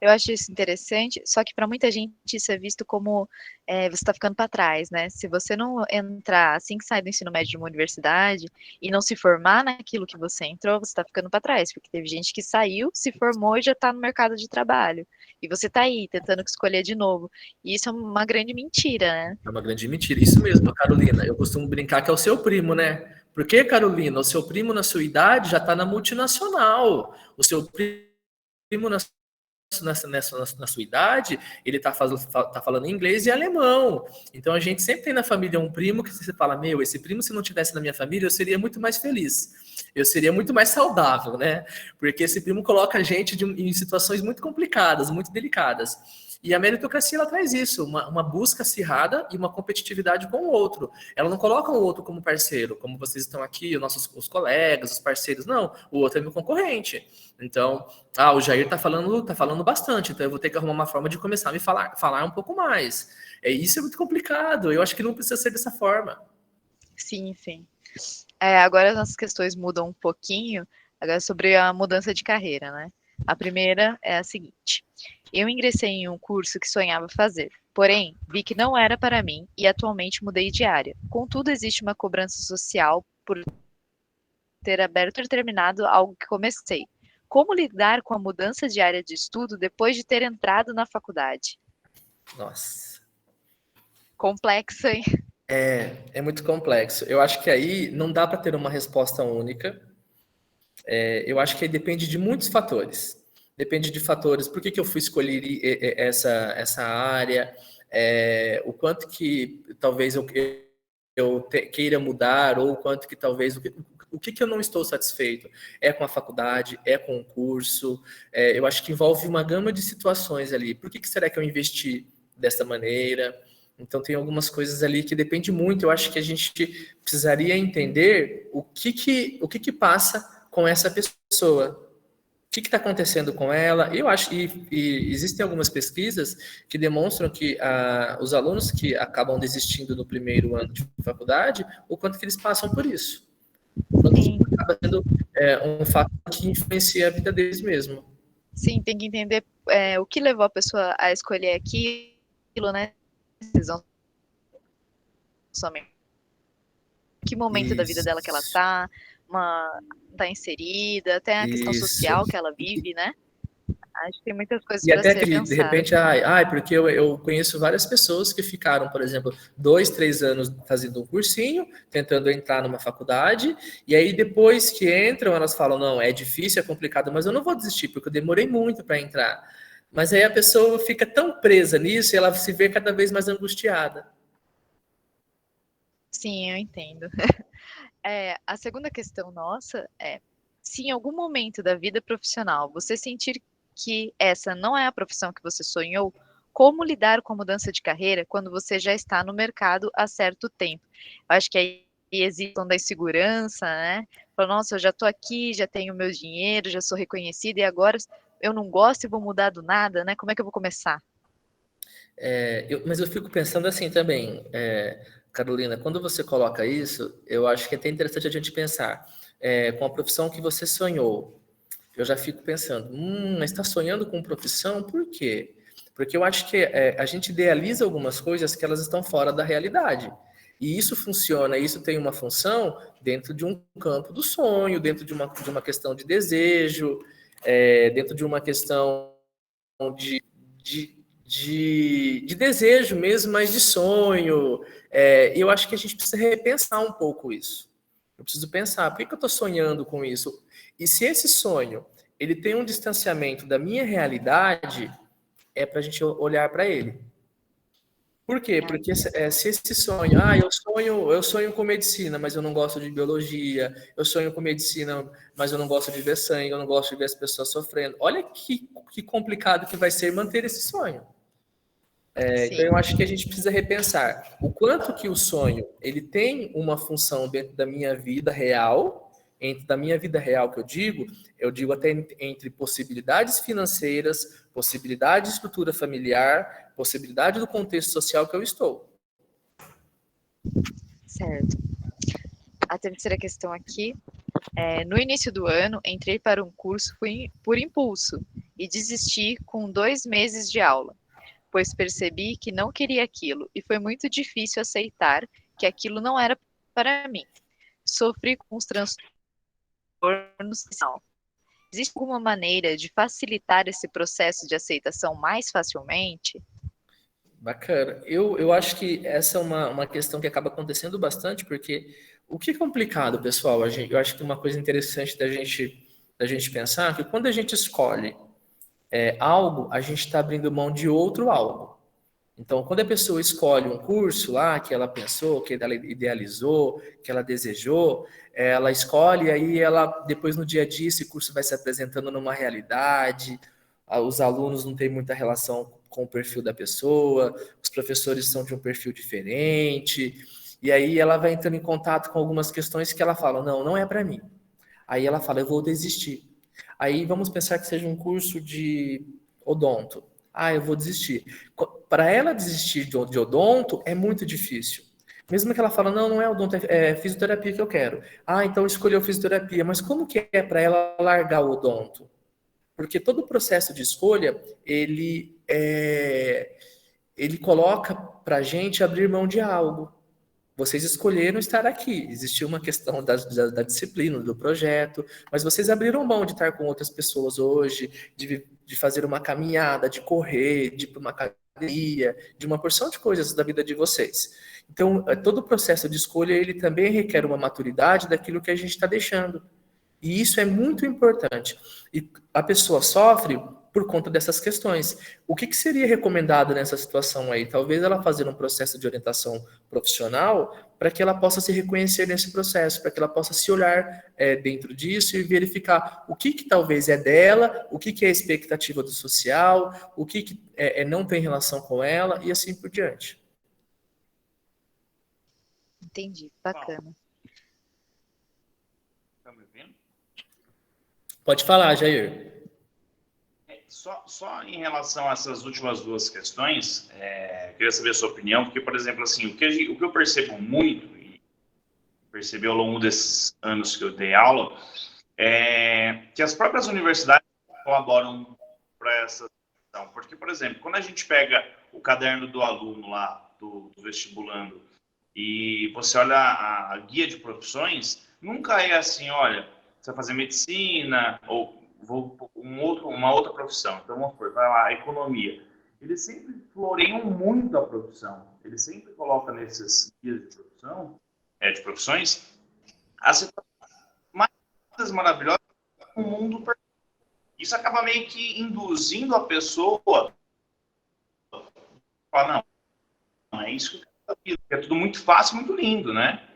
Eu acho isso interessante, só que para muita gente isso é visto como você está ficando para trás, né? Se você não entrar assim que sai do ensino médio de uma universidade e não se formar naquilo que você entrou, você está ficando para trás, porque teve gente que saiu, se formou e já está no mercado de trabalho. E você está aí tentando escolher de novo. E isso é uma grande mentira, né? É uma grande mentira. Isso mesmo, Carolina. Eu costumo brincar que é o seu primo, né? Porque, Carolina, o seu primo na sua idade já está na multinacional. O seu primo na sua idade, ele está falando inglês e alemão. Então a gente sempre tem na família um primo que você fala, esse primo, se não tivesse na minha família, eu seria muito mais feliz. Eu seria muito mais saudável, né? Porque esse primo coloca a gente em situações muito complicadas, muito delicadas. E a meritocracia, ela traz isso, uma busca acirrada e uma competitividade com o outro. Ela não coloca o outro como parceiro, como vocês estão aqui, os colegas, os parceiros. Não, o outro é meu concorrente. Então, o Jair tá falando bastante, então eu vou ter que arrumar uma forma de começar a me falar um pouco mais. Isso é muito complicado, eu acho que não precisa ser dessa forma. Sim, sim. Agora as nossas questões mudam um pouquinho, agora sobre a mudança de carreira, né? A primeira é a seguinte: eu ingressei em um curso que sonhava fazer, porém, vi que não era para mim e atualmente mudei de área. Contudo, existe uma cobrança social por ter aberto e terminado algo que comecei. Como lidar com a mudança de área de estudo depois de ter entrado na faculdade? Nossa. Complexo, hein? É muito complexo. Eu acho que aí não dá para ter uma resposta única. Eu acho que aí depende de muitos fatores. Depende de fatores, por que eu fui escolher essa área, o quanto que talvez eu queira mudar, ou o quanto que talvez, o que eu não estou satisfeito. É com a faculdade, é com o curso, eu acho que envolve uma gama de situações ali. Por que será que eu investi dessa maneira? Então tem algumas coisas ali que depende muito. Eu acho que a gente precisaria entender o que passa com essa pessoa. O que está acontecendo com ela? Eu acho, e existem algumas pesquisas que demonstram que os alunos que acabam desistindo no primeiro ano de faculdade, o quanto que eles passam por isso. Sim. Acaba sendo um fato que influencia a vida deles mesmo. Sim, tem que entender o que levou a pessoa a escolher aquilo, né? Decisão somente. Que momento da vida dela que ela tá inserida, até a questão social que ela vive, né? Acho que tem muitas coisas para ser pensadas. De repente, porque eu conheço várias pessoas que ficaram, por exemplo, 2, 3 anos fazendo um cursinho, tentando entrar numa faculdade, e aí depois que entram, elas falam, não, é difícil, é complicado, mas eu não vou desistir, porque eu demorei muito para entrar. Mas aí a pessoa fica tão presa nisso, e ela se vê cada vez mais angustiada. Sim, eu entendo. A segunda questão nossa é, se em algum momento da vida profissional você sentir que essa não é a profissão que você sonhou, como lidar com a mudança de carreira quando você já está no mercado há certo tempo? Eu acho que aí existe da insegurança, né? Fala, nossa, eu já estou aqui, já tenho meu dinheiro, já sou reconhecida e agora eu não gosto e vou mudar do nada, né? Como é que eu vou começar? Mas eu fico pensando assim também, Carolina, quando você coloca isso, eu acho que é até interessante a gente pensar com a profissão que você sonhou. Eu já fico pensando, mas está sonhando com profissão? Por quê? Porque eu acho que a gente idealiza algumas coisas que elas estão fora da realidade. E isso funciona, isso tem uma função dentro de um campo do sonho, dentro de uma questão de desejo, dentro de uma questão de, de desejo mesmo, mas de sonho. Eu acho que a gente precisa repensar um pouco isso. Eu preciso pensar, por que eu estou sonhando com isso? E se esse sonho ele tem um distanciamento da minha realidade, é para a gente olhar para ele. Por quê? Porque se esse sonho, eu sonho com medicina, mas eu não gosto de biologia, eu sonho com medicina, mas eu não gosto de ver sangue, eu não gosto de ver as pessoas sofrendo. Olha que complicado que vai ser manter esse sonho. Então eu acho que a gente precisa repensar o quanto que o sonho ele tem uma função dentro da minha vida real, da minha vida real que eu digo até entre possibilidades financeiras, possibilidade de estrutura familiar, possibilidade do contexto social que eu estou. Certo. A terceira questão aqui no início do ano, entrei para um curso por impulso e desisti com 2 meses de aula, pois percebi que não queria aquilo e foi muito difícil aceitar que aquilo não era para mim. Sofri com os transtornos. Existe alguma maneira de facilitar esse processo de aceitação mais facilmente? Bacana. Eu acho que essa é uma questão que acaba acontecendo bastante, porque o que é complicado, pessoal, eu acho que uma coisa interessante da gente pensar é que quando a gente escolhe algo, a gente está abrindo mão de outro algo. Então, quando a pessoa escolhe um curso lá que ela pensou, que ela idealizou, que ela desejou, ela escolhe e aí ela, depois no dia a dia, esse curso vai se apresentando numa realidade, os alunos não têm muita relação com o perfil da pessoa, os professores são de um perfil diferente, e aí ela vai entrando em contato com algumas questões que ela fala, não é para mim. Aí ela fala, eu vou desistir. Aí vamos pensar que seja um curso de odonto. Eu vou desistir. Para ela desistir de odonto é muito difícil. Mesmo que ela fala, não é odonto, é fisioterapia que eu quero. Então escolheu fisioterapia, mas como que é para ela largar o odonto? Porque todo o processo de escolha, ele coloca para a gente abrir mão de algo. Vocês escolheram estar aqui. Existiu uma questão da disciplina, do projeto, mas vocês abriram mão de estar com outras pessoas hoje, de fazer uma caminhada, de correr, de ir para uma academia, de uma porção de coisas da vida de vocês. Então, todo o processo de escolha, ele também requer uma maturidade daquilo que a gente está deixando. E isso é muito importante. E a pessoa sofre por conta dessas questões. O que seria recomendado nessa situação aí? Talvez ela fazer um processo de orientação profissional para que ela possa se reconhecer nesse processo, para que ela possa se olhar dentro disso e verificar o que talvez é dela, o que é a expectativa do social, o que não tem relação com ela e assim por diante. Entendi, bacana. Tá me ouvindo? Pode falar, Jair. Só em relação a essas últimas duas questões, queria saber a sua opinião, porque, por exemplo, assim, o que eu percebo muito, e percebi ao longo desses anos que eu dei aula, é que as próprias universidades colaboram para essa questão. Porque, por exemplo, quando a gente pega o caderno do aluno lá, do vestibulando, e você olha a guia de profissões, nunca é assim, olha, você vai fazer medicina, ou uma outra profissão. Então, vamos supor, vai lá, economia. Eles sempre floreiam muito a profissão. Eles sempre colocam nesses guias de profissão, de profissões, as mais maravilhosas do mundo. Isso acaba meio que induzindo a pessoa a falar, não é isso que eu quero, é tudo muito fácil, muito lindo, né?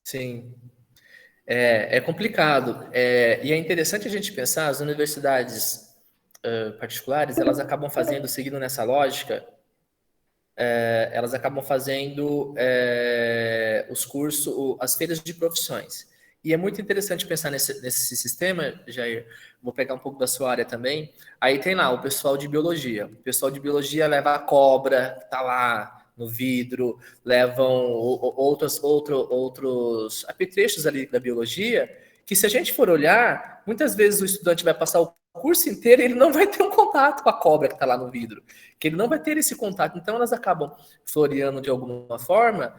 Sim. É complicado. E é interessante a gente pensar, as universidades particulares, elas acabam seguindo nessa lógica, elas acabam fazendo os cursos, as feiras de profissões. E é muito interessante pensar nesse sistema, Jair. Vou pegar um pouco da sua área também. Aí tem lá o pessoal de biologia. O pessoal de biologia leva a cobra, que tá lá no vidro, levam outros apetrechos ali da biologia, que se a gente for olhar, muitas vezes o estudante vai passar o curso inteiro ele não vai ter um contato com a cobra que está lá no vidro, que ele não vai ter esse contato. Então elas acabam floreando de alguma forma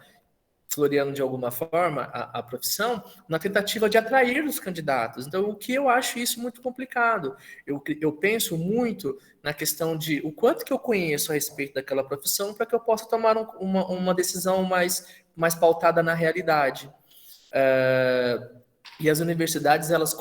a profissão na tentativa de atrair os candidatos. Então, o que eu acho isso muito complicado. Eu penso muito na questão de o quanto que eu conheço a respeito daquela profissão para que eu possa tomar uma decisão mais pautada na realidade. E as universidades, elas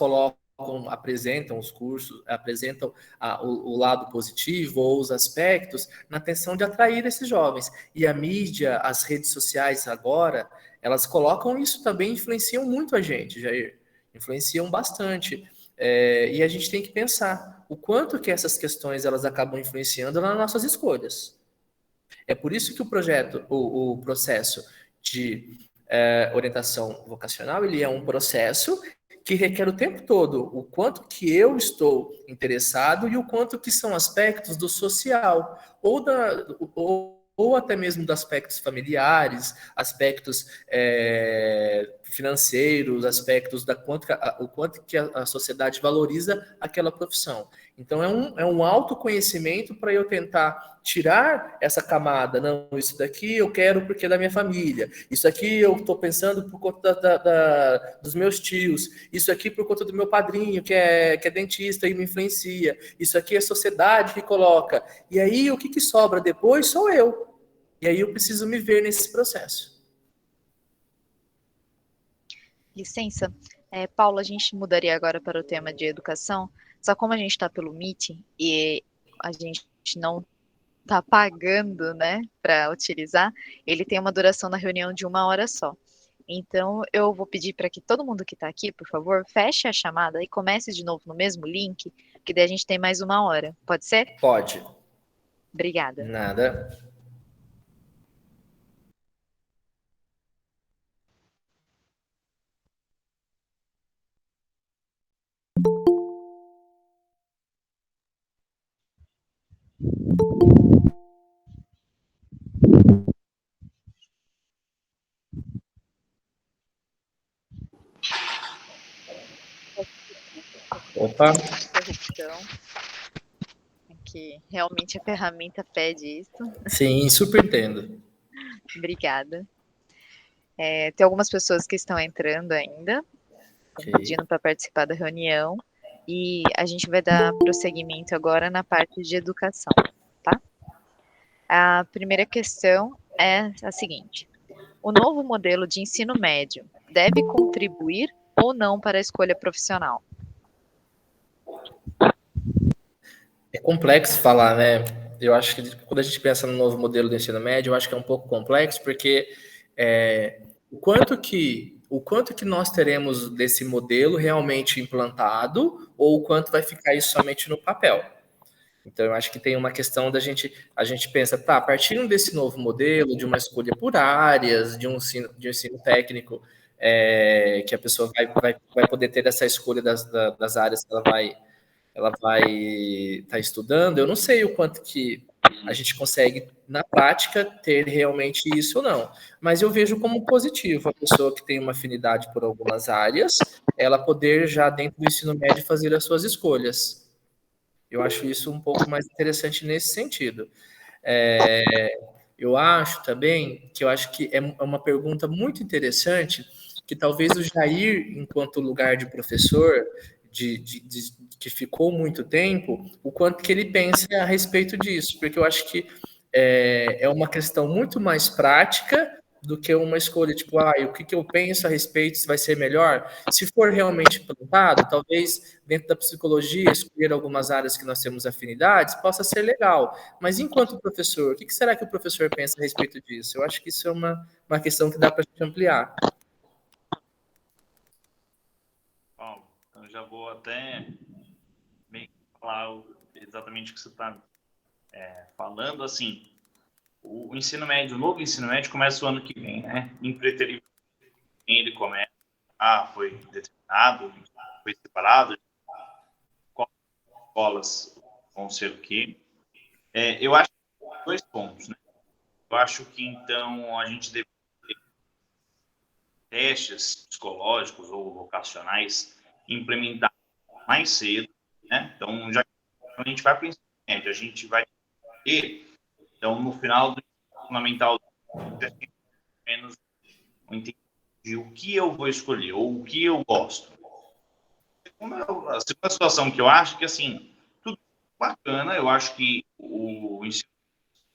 apresentam os cursos, apresentam o lado positivo ou os aspectos na intenção de atrair esses jovens. E a mídia, as redes sociais agora, elas colocam isso também, influenciam muito a gente, Jair. Influenciam bastante. E a gente tem que pensar o quanto que essas questões elas acabam influenciando nas nossas escolhas. É por isso que o processo de orientação vocacional, ele é um processo que requer o tempo todo o quanto que eu estou interessado e o quanto que são aspectos do social ou até mesmo dos aspectos familiares, aspectos financeiros, aspectos o quanto que a sociedade valoriza aquela profissão. Então, é um autoconhecimento para eu tentar tirar essa camada. Não, isso daqui eu quero porque é da minha família. Isso aqui eu estou pensando por conta dos meus tios. Isso aqui por conta do meu padrinho, que é dentista e me influencia. Isso aqui é a sociedade que coloca. E aí, o que sobra depois sou eu. E aí eu preciso me ver nesse processo. Licença, Paula, a gente mudaria agora para o tema de educação, só como a gente está pelo Meet e a gente não está pagando, né, para utilizar, ele tem uma duração na reunião de 1 hora só. Então, eu vou pedir para que todo mundo que está aqui, por favor, feche a chamada e comece de novo no mesmo link, que daí a gente tem mais 1 hora. Pode ser? Pode. Obrigada. Nada. Opa. Interrupção. Que realmente a ferramenta pede isso. Sim, super entendo. Obrigada. Tem algumas pessoas que estão entrando ainda, pedindo para participar da reunião, e a gente vai dar prosseguimento agora na parte de educação, tá? A primeira questão é a seguinte: o novo modelo de ensino médio deve contribuir ou não para a escolha profissional? É complexo falar, né? Eu acho que quando a gente pensa no novo modelo de ensino médio, eu acho que é um pouco complexo, porque o quanto que nós teremos desse modelo realmente implantado, ou o quanto vai ficar isso somente no papel. Então, eu acho que tem uma questão a gente pensa, tá, partindo desse novo modelo, de uma escolha por áreas, de um ensino técnico, que a pessoa vai poder ter essa escolha das áreas que ela vai estar estudando, eu não sei o quanto que a gente consegue, na prática, ter realmente isso ou não. Mas eu vejo como positivo a pessoa que tem uma afinidade por algumas áreas, ela poder já dentro do ensino médio fazer as suas escolhas. Eu acho isso um pouco mais interessante nesse sentido. Eu acho também que é uma pergunta muito interessante, que talvez o Jair, enquanto lugar de professor, que ficou muito tempo, o quanto que ele pensa a respeito disso, porque eu acho que é uma questão muito mais prática do que uma escolha, tipo, o que eu penso a respeito, se vai ser melhor. Se for realmente plantado, talvez dentro da psicologia, escolher algumas áreas que nós temos afinidades, possa ser legal. Mas enquanto professor, o que será que o professor pensa a respeito disso? Eu acho que isso é uma questão que dá para a gente ampliar. Bom, então eu já vou até meio que falar exatamente o que você está falando, assim. O ensino médio, o novo ensino médio começa o ano que vem, né? Impreterivelmente, ele começa, foi determinado, foi separado, quais escolas vão ser o quê? Eu acho que tem 2 pontos, né? Eu acho que, então, a gente deve ter testes psicológicos ou vocacionais implementados mais cedo, né? Então, já que a gente vai para o ensino médio, a gente vai ter, então, no final do ensino fundamental, menos entender o que eu vou escolher, ou o que eu gosto. A segunda situação que eu acho que, assim, tudo bacana, eu acho que o ensino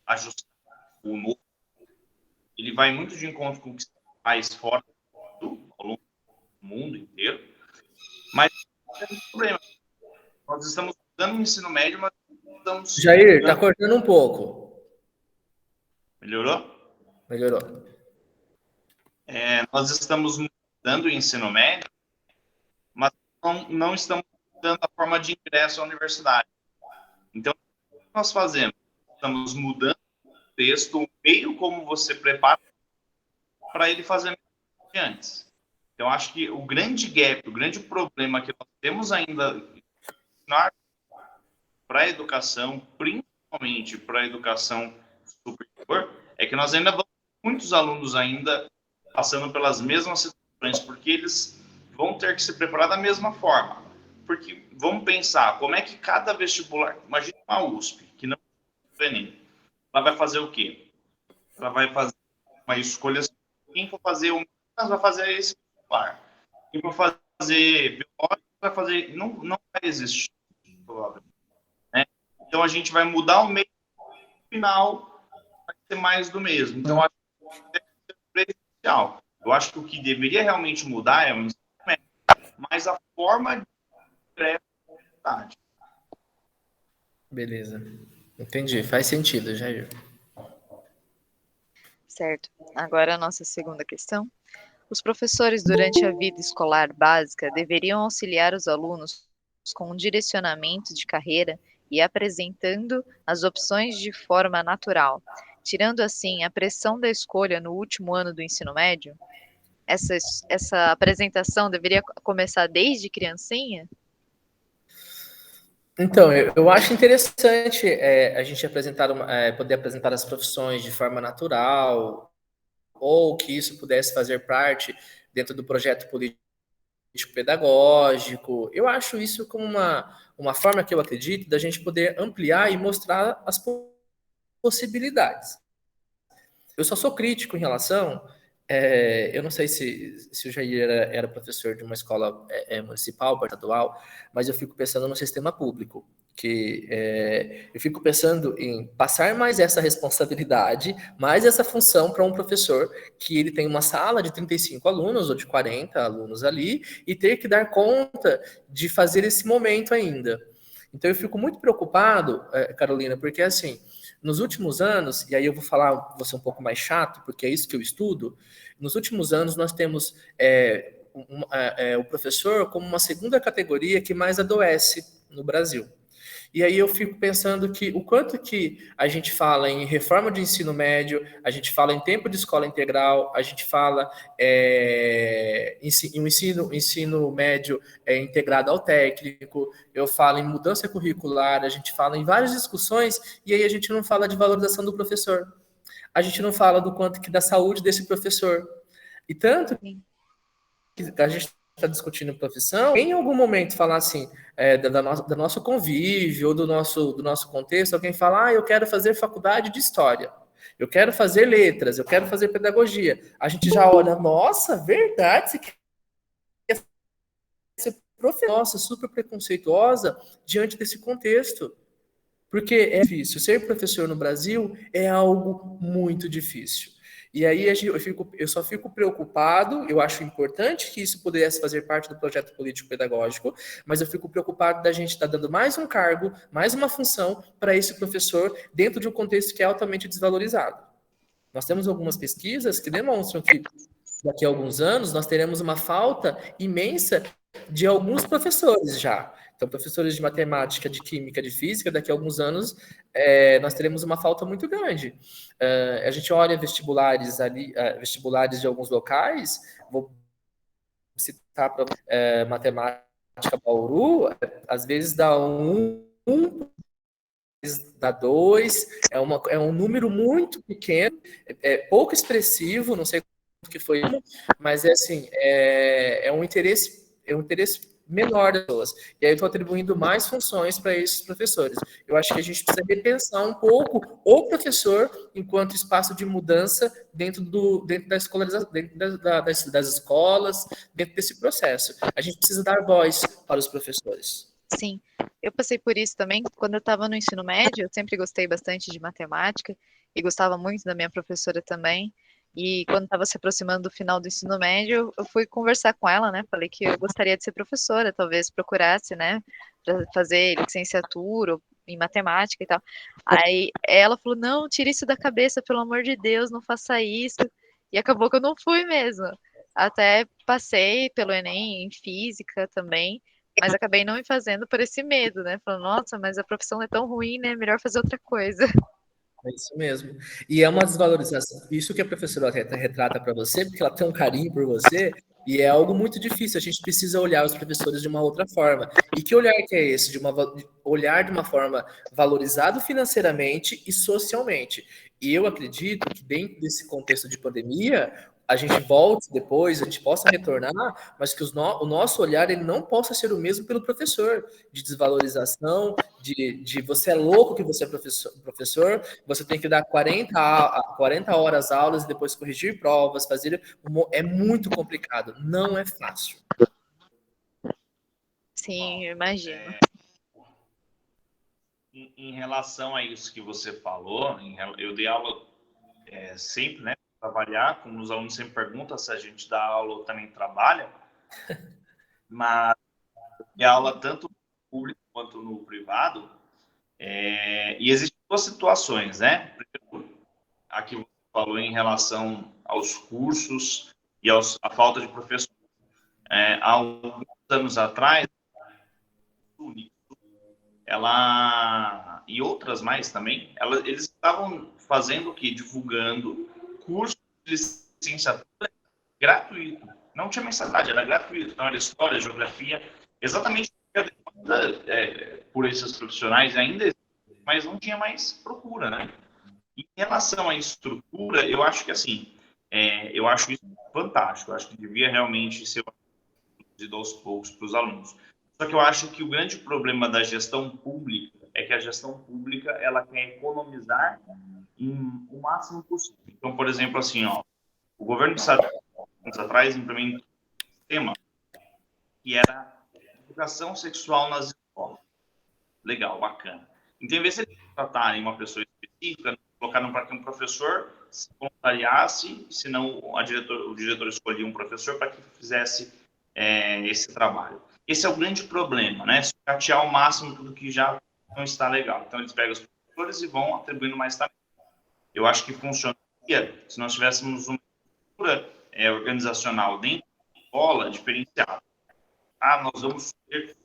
ajustado, o novo, ele vai muito de encontro com o que se faz fora ao longo do mundo inteiro, mas tem um problema. Nós estamos dando o ensino médio, mas estamos... Jair, tá cortando um pouco. Melhorou? Melhorou. Nós estamos mudando o ensino médio, mas não estamos mudando a forma de ingresso à universidade. Então, o que nós fazemos? Estamos mudando o texto, o meio como você prepara para ele fazer antes. Então, acho que o grande gap, o grande problema que nós temos ainda para a educação, principalmente para a educação superior, é que nós ainda vamos ter muitos alunos ainda passando pelas mesmas situações, porque eles vão ter que se preparar da mesma forma. Porque vamos pensar, como é que cada vestibular, imagina uma USP, que não é Enem, ela vai fazer o quê? Ela vai fazer uma escolha, quem for fazer vai fazer esse vestibular. Quem for fazer biológico vai fazer, não vai existir, provavelmente. Né? Então a gente vai mudar o meio final, vai ser mais do mesmo. Então eu acho que deve ser prejudicial. Eu acho que o que deveria realmente mudar é o ensino médio, mas a forma de universidade. Beleza. Entendi. Faz sentido, Jair. Certo. Agora a nossa segunda questão. Os professores, durante a vida escolar básica, deveriam auxiliar os alunos com um direcionamento de carreira e apresentando as opções de forma natural, tirando assim a pressão da escolha no último ano do ensino médio? Essa apresentação deveria começar desde criancinha? Então, eu acho interessante a gente poder apresentar as profissões de forma natural, ou que isso pudesse fazer parte dentro do projeto político-pedagógico. Eu acho isso como uma forma que eu acredito da gente poder ampliar e mostrar as possibilidades. Eu só sou crítico em relação... eu não sei se o Jair era professor de uma escola municipal, estadual, mas eu fico pensando no sistema público, que eu fico pensando em passar mais essa responsabilidade, mais essa função para um professor, que ele tem uma sala de 35 alunos ou de 40 alunos ali, e ter que dar conta de fazer esse momento ainda. Então eu fico muito preocupado, Carolina, porque assim... Nos últimos anos, e aí eu vou ser um pouco mais chato, porque é isso que eu estudo, nos últimos anos nós temos o professor como uma segunda categoria que mais adoece no Brasil. E aí eu fico pensando que o quanto que a gente fala em reforma de ensino médio, a gente fala em tempo de escola integral, a gente fala em ensino médio integrado ao técnico, eu falo em mudança curricular, a gente fala em várias discussões, e aí a gente não fala de valorização do professor. A gente não fala do quanto que da saúde desse professor. E tanto que a gente está discutindo profissão, em algum momento falar assim, do nosso convívio, ou do nosso contexto, alguém fala, eu quero fazer faculdade de História, eu quero fazer letras, eu quero fazer pedagogia. A gente já olha, nossa, verdade, você quer ser professor, nossa, super preconceituosa diante desse contexto. Porque é difícil. Ser professor no Brasil é algo muito difícil. E aí eu só fico preocupado, eu acho importante que isso pudesse fazer parte do projeto político-pedagógico, mas eu fico preocupado da gente estar dando mais um cargo, mais uma função para esse professor dentro de um contexto que é altamente desvalorizado. Nós temos algumas pesquisas que demonstram que daqui a alguns anos nós teremos uma falta imensa de alguns professores já. Então, professores de matemática, de química, de física, daqui a alguns anos nós teremos uma falta muito grande. A gente olha vestibulares de alguns locais, vou citar para matemática Bauru, às vezes dá dá 2, é um número muito pequeno, pouco expressivo, não sei o que foi, mas é assim, é um interesse menor das pessoas. E aí eu estou atribuindo mais funções para esses professores. Eu acho que a gente precisa repensar um pouco o professor enquanto espaço de mudança dentro da escolarização, dentro das escolas, dentro desse processo. A gente precisa dar voz para os professores. Sim, eu passei por isso também. Quando eu estava no ensino médio, eu sempre gostei bastante de matemática e gostava muito da minha professora também. E quando estava se aproximando do final do ensino médio, eu fui conversar com ela, né? Falei que eu gostaria de ser professora, talvez procurasse, né, para fazer licenciatura em matemática e tal. Aí ela falou: não, tira isso da cabeça, pelo amor de Deus, não faça isso. E acabou que eu não fui mesmo. Até passei pelo Enem em física também, mas acabei não me fazendo por esse medo, né? Falando, nossa, mas a profissão é tão ruim, né? Melhor fazer outra coisa. É isso mesmo. E é uma desvalorização. Isso que a professora retrata para você, porque ela tem um carinho por você, e é algo muito difícil. A gente precisa olhar os professores de uma outra forma. E que olhar que é esse? Olhar de uma forma valorizado financeiramente e socialmente. E eu acredito que dentro desse contexto de pandemia, a gente volte depois, a gente possa retornar, mas que o nosso olhar ele não possa ser o mesmo pelo professor, de desvalorização, de você é louco que você é professor, você tem que dar 40 horas aulas e depois corrigir provas, é muito complicado, não é fácil. Sim, eu imagino. Em relação a isso que você falou, eu dei aula sempre, né? Trabalhar, como os alunos sempre perguntam se a gente dá aula ou também trabalha, mas dei aula tanto no público quanto no privado, e existem duas situações, né? Primeiro, a que você falou em relação aos cursos e à falta de professores. Há alguns anos atrás, ela e outras mais também, eles estavam fazendo o quê? Divulgando cursos de licenciatura gratuito. Não tinha mensalidade, era gratuito. Então, era história, geografia, exatamente por esses profissionais ainda existe, mas não tinha mais procura, né? Em relação à estrutura, eu acho que assim, eu acho isso fantástico. Eu acho que devia realmente ser produzido aos poucos para os alunos. Só que eu acho que o grande problema da gestão pública é que a gestão pública ela quer economizar o máximo possível. Então, por exemplo, assim, o governo do Estado, anos atrás, implementou um sistema que era educação sexual nas escolas. Legal, bacana. Então, em vez de eles tratarem uma pessoa específica, colocaram para que um professor se voluntariasse, senão o diretor escolhia um professor para que fizesse esse trabalho. Esse é o grande problema, né? Sucatear ao máximo tudo que já não está legal. Então, eles pegam os professores e vão atribuindo mais tarefa. Eu acho que funcionaria se nós tivéssemos uma estrutura organizacional dentro da escola diferenciada. Nós vamos ter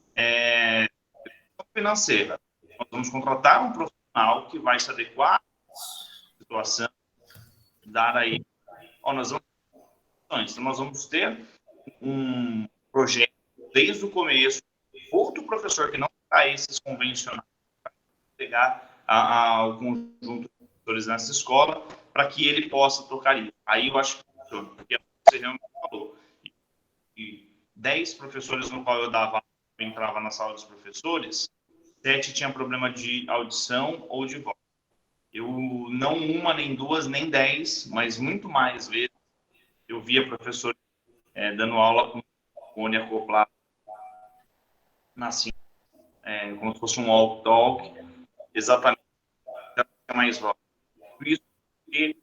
financeira. Nós vamos contratar um profissional que vai se adequar à situação, dar aí... nós vamos ter um projeto desde o começo, outro professor que não está esses convencionais, para pegar ao conjunto de professores nessa escola, para que ele possa tocar isso. Aí eu acho que funciona, porque você realmente falou. E 10 professores no qual eu entrava na sala dos professores, 7 tinham problema de audição ou de voz. Eu, não uma, nem duas, nem 10, mas muito mais vezes, eu via professores dando aula com fone acoplado como se fosse um walk-talk, exatamente mais voz. Por isso que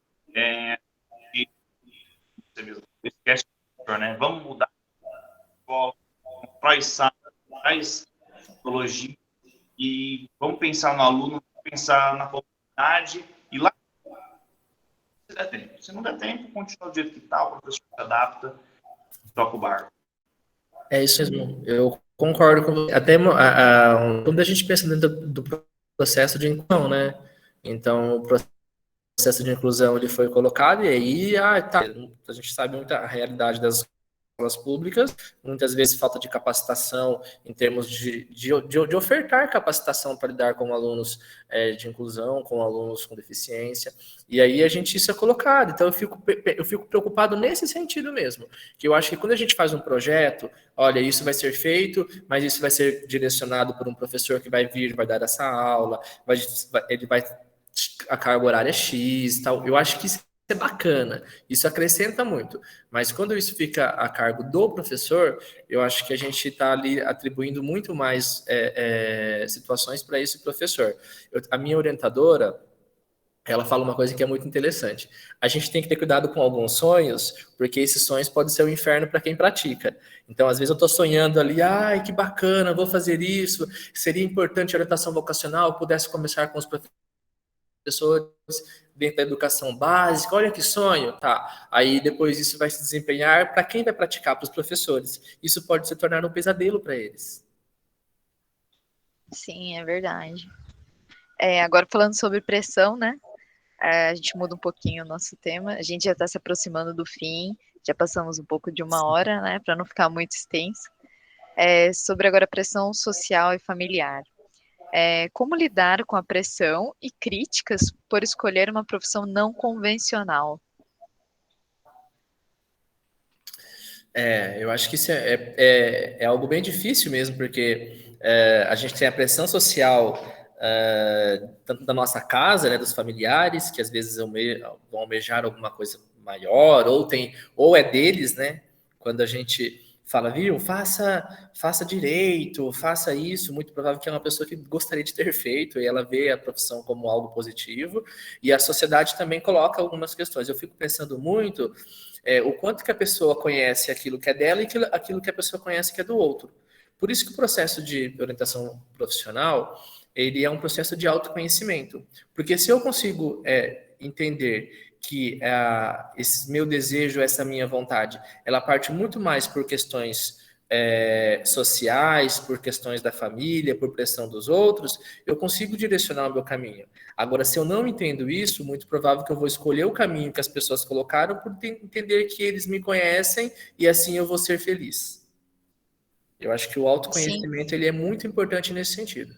você mesmo esquece, né? Vamos mudar a escola, traz psicologia e vamos pensar no aluno, pensar na comunidade e lá se der tempo. Se não der tempo, continua do jeito que está, o professor se adapta, toca o barco. É isso mesmo, eu concordo com você. Até quando a gente pensa dentro do processo de inclusão, né? Então, o processo de inclusão ele foi colocado e aí a gente sabe muito a realidade das escolas públicas, muitas vezes falta de capacitação em termos de ofertar capacitação para lidar com alunos de inclusão, com alunos com deficiência, e aí isso é colocado. Então eu fico preocupado nesse sentido mesmo, que eu acho que quando a gente faz um projeto, olha, isso vai ser feito, mas isso vai ser direcionado por um professor que vai vir, vai dar essa aula, ele vai a carga horária é X, tal. Eu acho que isso é bacana, isso acrescenta muito. Mas quando isso fica a cargo do professor, eu acho que a gente está ali atribuindo muito mais situações para esse professor. A minha orientadora, ela fala uma coisa que é muito interessante. A gente tem que ter cuidado com alguns sonhos, porque esses sonhos podem ser um inferno para quem pratica. Então, às vezes eu estou sonhando ali, ai, que bacana, vou fazer isso, seria importante a orientação vocacional, pudesse começar com os professores dentro da educação básica, olha que sonho, tá? Aí depois isso vai se desempenhar para quem vai praticar, para os professores. Isso pode se tornar um pesadelo para eles. Sim, é verdade. Agora falando sobre pressão, né? A gente muda um pouquinho o nosso tema. A gente já está se aproximando do fim, já passamos um pouco de 1 hora, né? Para não ficar muito extenso. Sobre agora a pressão social e familiar. Como lidar com a pressão e críticas por escolher uma profissão não convencional? Eu acho que isso é algo bem difícil mesmo, porque a gente tem a pressão social tanto da nossa casa, né, dos familiares, que às vezes vão almejar alguma coisa maior, ou é deles, né? Quando a gente fala, viu, faça direito, faça isso, muito provável que é uma pessoa que gostaria de ter feito, e ela vê a profissão como algo positivo, e a sociedade também coloca algumas questões. Eu fico pensando muito o quanto que a pessoa conhece aquilo que é dela e aquilo que a pessoa conhece que é do outro. Por isso que o processo de orientação profissional, ele é um processo de autoconhecimento. Porque se eu consigo entender que esse meu desejo, essa minha vontade, ela parte muito mais por questões sociais, por questões da família, por pressão dos outros, eu consigo direcionar o meu caminho. Agora, se eu não entendo isso, muito provável que eu vou escolher o caminho que as pessoas colocaram por entender que eles me conhecem e assim eu vou ser feliz. Eu acho que o Sim, autoconhecimento ele é muito importante nesse sentido.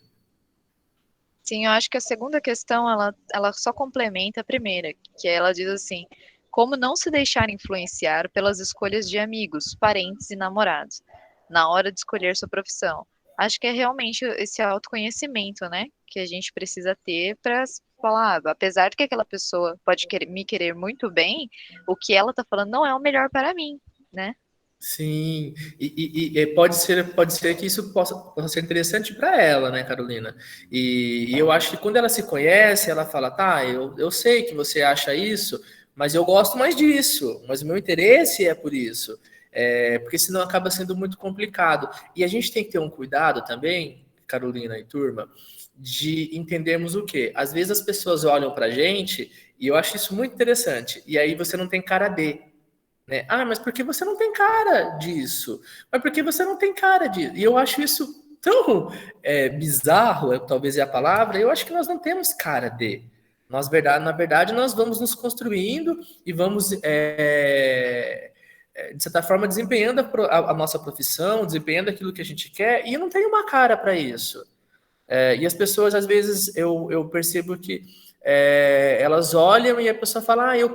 sim, eu acho que a segunda questão, ela só complementa a primeira, que ela diz assim, como não se deixar influenciar pelas escolhas de amigos, parentes e namorados, na hora de escolher sua profissão. Acho que é realmente esse autoconhecimento, né, que a gente precisa ter para falar, apesar de que aquela pessoa pode me querer muito bem, o que ela está falando não é o melhor para mim, né? Sim, e pode ser que isso possa ser interessante para ela, né, Carolina? E eu acho que quando ela se conhece, ela fala, tá, eu sei que você acha isso, mas eu gosto mais disso, mas o meu interesse é por isso. Porque senão acaba sendo muito complicado. E a gente tem que ter um cuidado também, Carolina e turma, de entendermos o quê? Às vezes as pessoas olham para a gente, e eu acho isso muito interessante, e aí você não tem cara de. Né? Ah, mas por que você não tem cara disso? Mas por que você não tem cara disso? E eu acho isso tão bizarro, talvez é a palavra, eu acho que nós não temos cara de. Na verdade, nós vamos nos construindo e vamos, de certa forma, desempenhando a nossa profissão, desempenhando aquilo que a gente quer, e eu não tenho uma cara para isso. E as pessoas, às vezes, eu percebo que elas olham e a pessoa fala, eu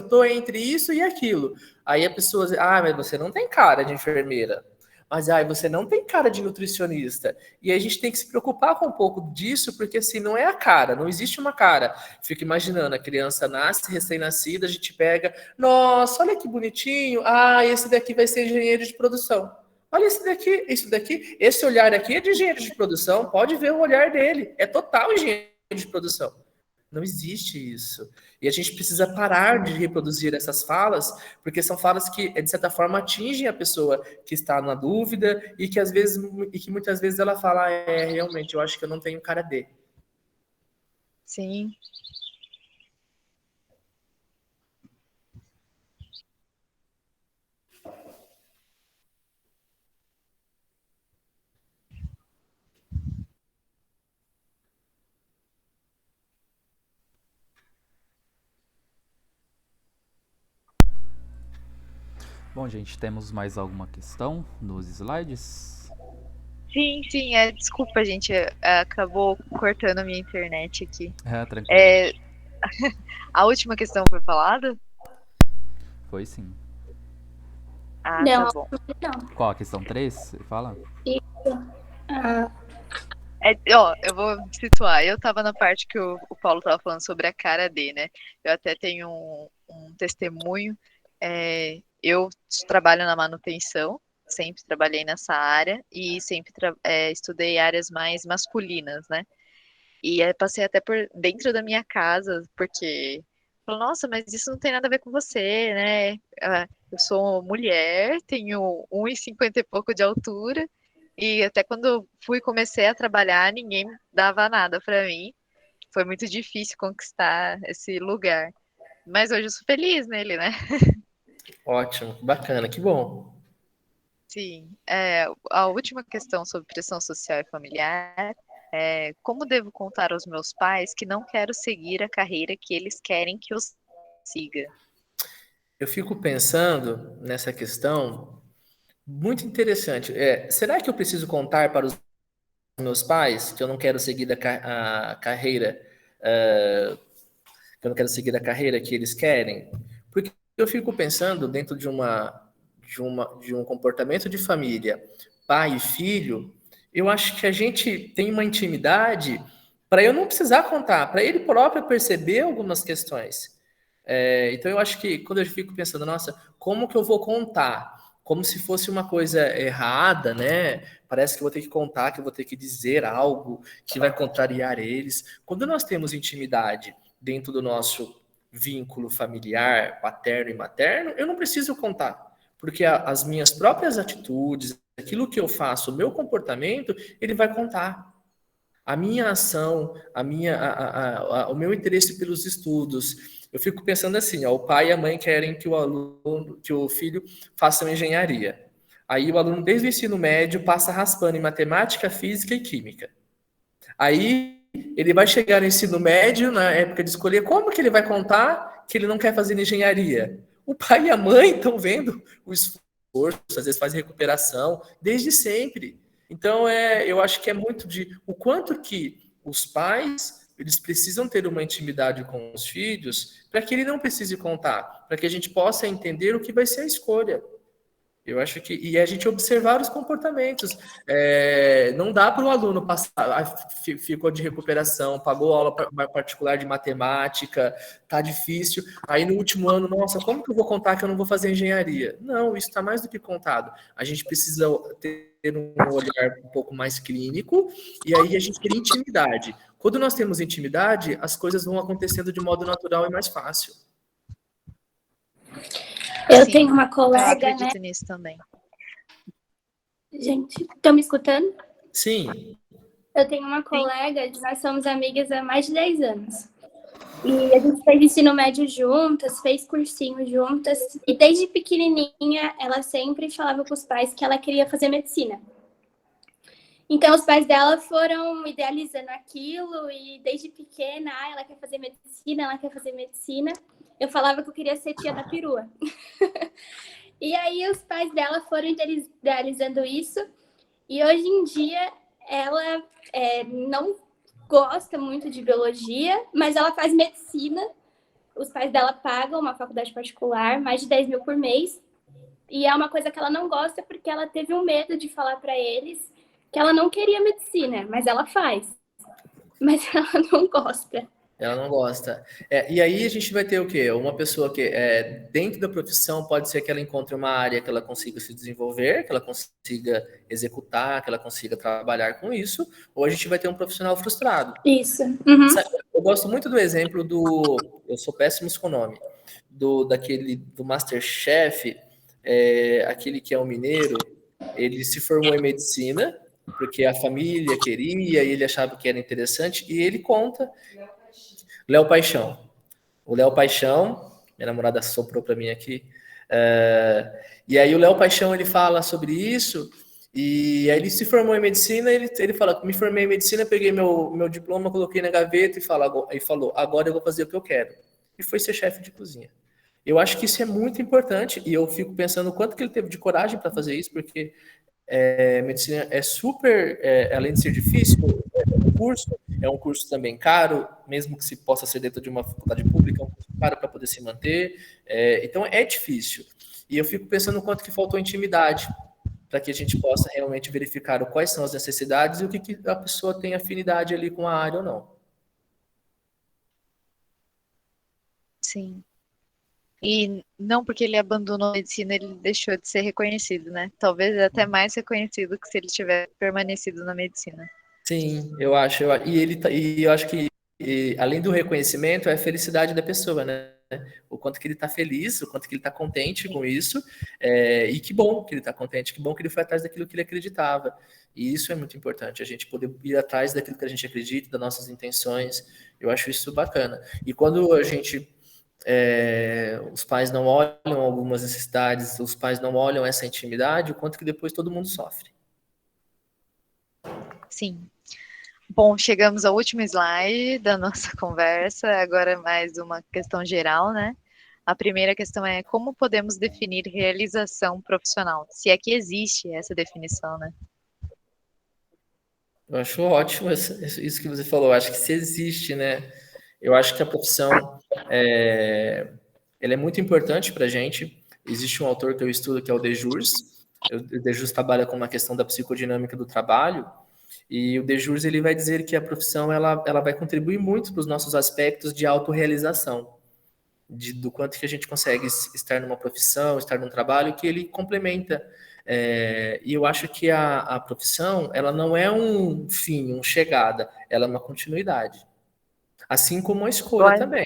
tô entre isso e aquilo. Aí a pessoa diz, mas você não tem cara de enfermeira. Mas, você não tem cara de nutricionista. E a gente tem que se preocupar com um pouco disso, porque assim, não é a cara, não existe uma cara. Fico imaginando, a criança nasce, recém-nascida, a gente pega, nossa, olha que bonitinho, esse daqui vai ser engenheiro de produção. Olha esse daqui, isso daqui, esse olhar aqui é de engenheiro de produção, pode ver o olhar dele, é total engenheiro de produção. Não existe isso. E a gente precisa parar de reproduzir essas falas, porque são falas que, de certa forma, atingem a pessoa que está na dúvida e que muitas vezes ela fala, realmente, eu acho que eu não tenho cara de. Sim. Bom, gente, temos mais alguma questão nos slides? Sim, desculpa, gente, acabou cortando a minha internet aqui. Tranquilo. A última questão foi falada? Foi sim. Ah, Não, tá bom. não. Qual a questão 3? Você fala? Ah, Eu vou situar. Eu tava na parte que o Paulo tava falando sobre a cara D, né? Eu até tenho um testemunho. Eu trabalho na manutenção, sempre trabalhei nessa área e sempre estudei áreas mais masculinas, né? E aí passei até por dentro da minha casa, porque falou, nossa, mas isso não tem nada a ver com você, né? Eu sou mulher, tenho 1,50 e pouco de altura, e até quando eu comecei a trabalhar, ninguém dava nada pra mim. Foi muito difícil conquistar esse lugar. Mas hoje eu sou feliz nele, né? Ótimo, bacana, que bom. Sim. A última questão sobre pressão social e familiar é como devo contar aos meus pais que não quero seguir a carreira que eles querem que eu siga? Eu fico pensando nessa questão muito interessante. Será que eu preciso contar para os meus pais que eu não quero seguir a carreira, que eu não quero seguir a carreira que eles querem? Porque eu fico pensando dentro de um comportamento de família, pai e filho, eu acho que a gente tem uma intimidade para eu não precisar contar, para ele próprio perceber algumas questões. Então eu acho que quando eu fico pensando, nossa, como que eu vou contar? Como se fosse uma coisa errada, né? Parece que eu vou ter que contar, que eu vou ter que dizer algo que vai contrariar eles. Quando nós temos intimidade dentro do nosso vínculo familiar, paterno e materno, eu não preciso contar, porque as minhas próprias atitudes, aquilo que eu faço, o meu comportamento, ele vai contar. A minha ação, o meu interesse pelos estudos. Eu fico pensando assim, ó, o pai e a mãe querem que que o filho faça uma engenharia. Aí o aluno, desde o ensino médio, passa raspando em matemática, física e química. Aí ele vai chegar no ensino médio, na época de escolher, como que ele vai contar que ele não quer fazer engenharia? O pai e a mãe estão vendo o esforço, às vezes faz recuperação, desde sempre. Então, eu acho que é muito de o quanto que os pais eles precisam ter uma intimidade com os filhos para que ele não precise contar, para que a gente possa entender o que vai ser a escolha. Eu acho que e a gente observar os comportamentos. Não dá para o aluno passar, ficou de recuperação, pagou aula particular de matemática, tá difícil. Aí no último ano, nossa, como que eu vou contar que eu não vou fazer engenharia? Não, isso está mais do que contado. A gente precisa ter um olhar um pouco mais clínico e aí a gente ter intimidade. Quando nós temos intimidade, as coisas vão acontecendo de modo natural e mais fácil. eu Sim, tenho uma eu colega, acredito né? nisso também. Gente, estão me escutando? Sim, Eu tenho uma colega, nós somos amigas há mais de 10 anos. E a gente fez ensino médio juntas, fez cursinho juntas. E desde pequenininha, ela sempre falava para os pais que ela queria fazer medicina. Então, os pais dela foram idealizando aquilo. E desde pequena, ela quer fazer medicina, ela quer fazer medicina. Eu falava que eu queria ser tia da perua. E aí, os pais dela foram idealizando isso. E hoje em dia, ela não gosta muito de biologia, mas ela faz medicina. Os pais dela pagam uma faculdade particular, mais de 10 mil por mês. E é uma coisa que ela não gosta porque ela teve um medo de falar para eles que ela não queria medicina, mas ela faz. Mas ela não gosta. ela não gosta. E aí a gente vai ter o quê? Uma pessoa que dentro da profissão pode ser que ela encontre uma área que ela consiga se desenvolver, que ela consiga executar, que ela consiga trabalhar com isso, ou a gente vai ter um profissional frustrado. Isso. Uhum. Eu gosto muito do exemplo eu sou péssimo com o nome, do MasterChef, aquele que é um mineiro, ele se formou em medicina, porque a família queria, e ele achava que era interessante, e ele conta Léo Paixão. O Léo Paixão, minha namorada soprou para mim aqui. E aí o Léo Paixão ele fala sobre isso. E aí ele se formou em medicina. Ele fala: me formei em medicina, peguei meu diploma, coloquei na gaveta e falou: agora eu vou fazer o que eu quero. E foi ser chefe de cozinha. Eu acho que isso é muito importante e eu fico pensando o quanto que ele teve de coragem para fazer isso, porque medicina é super, além de ser difícil, é um curso também caro, mesmo que se possa ser dentro de uma faculdade pública, é um curso caro para poder se manter, então é difícil. E eu fico pensando o quanto que faltou intimidade para que a gente possa realmente verificar quais são as necessidades e o que a pessoa tem afinidade ali com a área ou não. Sim. E não porque ele abandonou a medicina, ele deixou de ser reconhecido, né? Talvez até mais reconhecido que se ele tivesse permanecido na medicina. Sim, eu acho. E eu acho que, além do reconhecimento, é a felicidade da pessoa, né? O quanto que ele está feliz, o quanto que ele está contente com isso. E que bom que ele está contente, que bom que ele foi atrás daquilo que ele acreditava. E isso é muito importante, a gente poder ir atrás daquilo que a gente acredita, das nossas intenções. Eu acho isso bacana. E quando a gente. Os pais não olham algumas necessidades, os pais não olham essa intimidade, o quanto que depois todo mundo sofre. Sim. Bom, chegamos ao último slide da nossa conversa, agora é mais uma questão geral, né? A primeira questão é como podemos definir realização profissional? Se é que existe essa definição, né? Eu acho ótimo isso que você falou. Eu acho que se existe, né? Eu acho que a profissão ela é muito importante para a gente. Existe um autor que eu estudo que é o Dejurs. O Dejurs trabalha com uma questão da psicodinâmica do trabalho. E o Dejurs ele vai dizer que a profissão ela vai contribuir muito para os nossos aspectos de autorrealização, do quanto que a gente consegue estar numa profissão, estar num trabalho que ele complementa. E eu acho que a profissão ela não é um fim, uma chegada, ela é uma continuidade. Assim como a escolha também.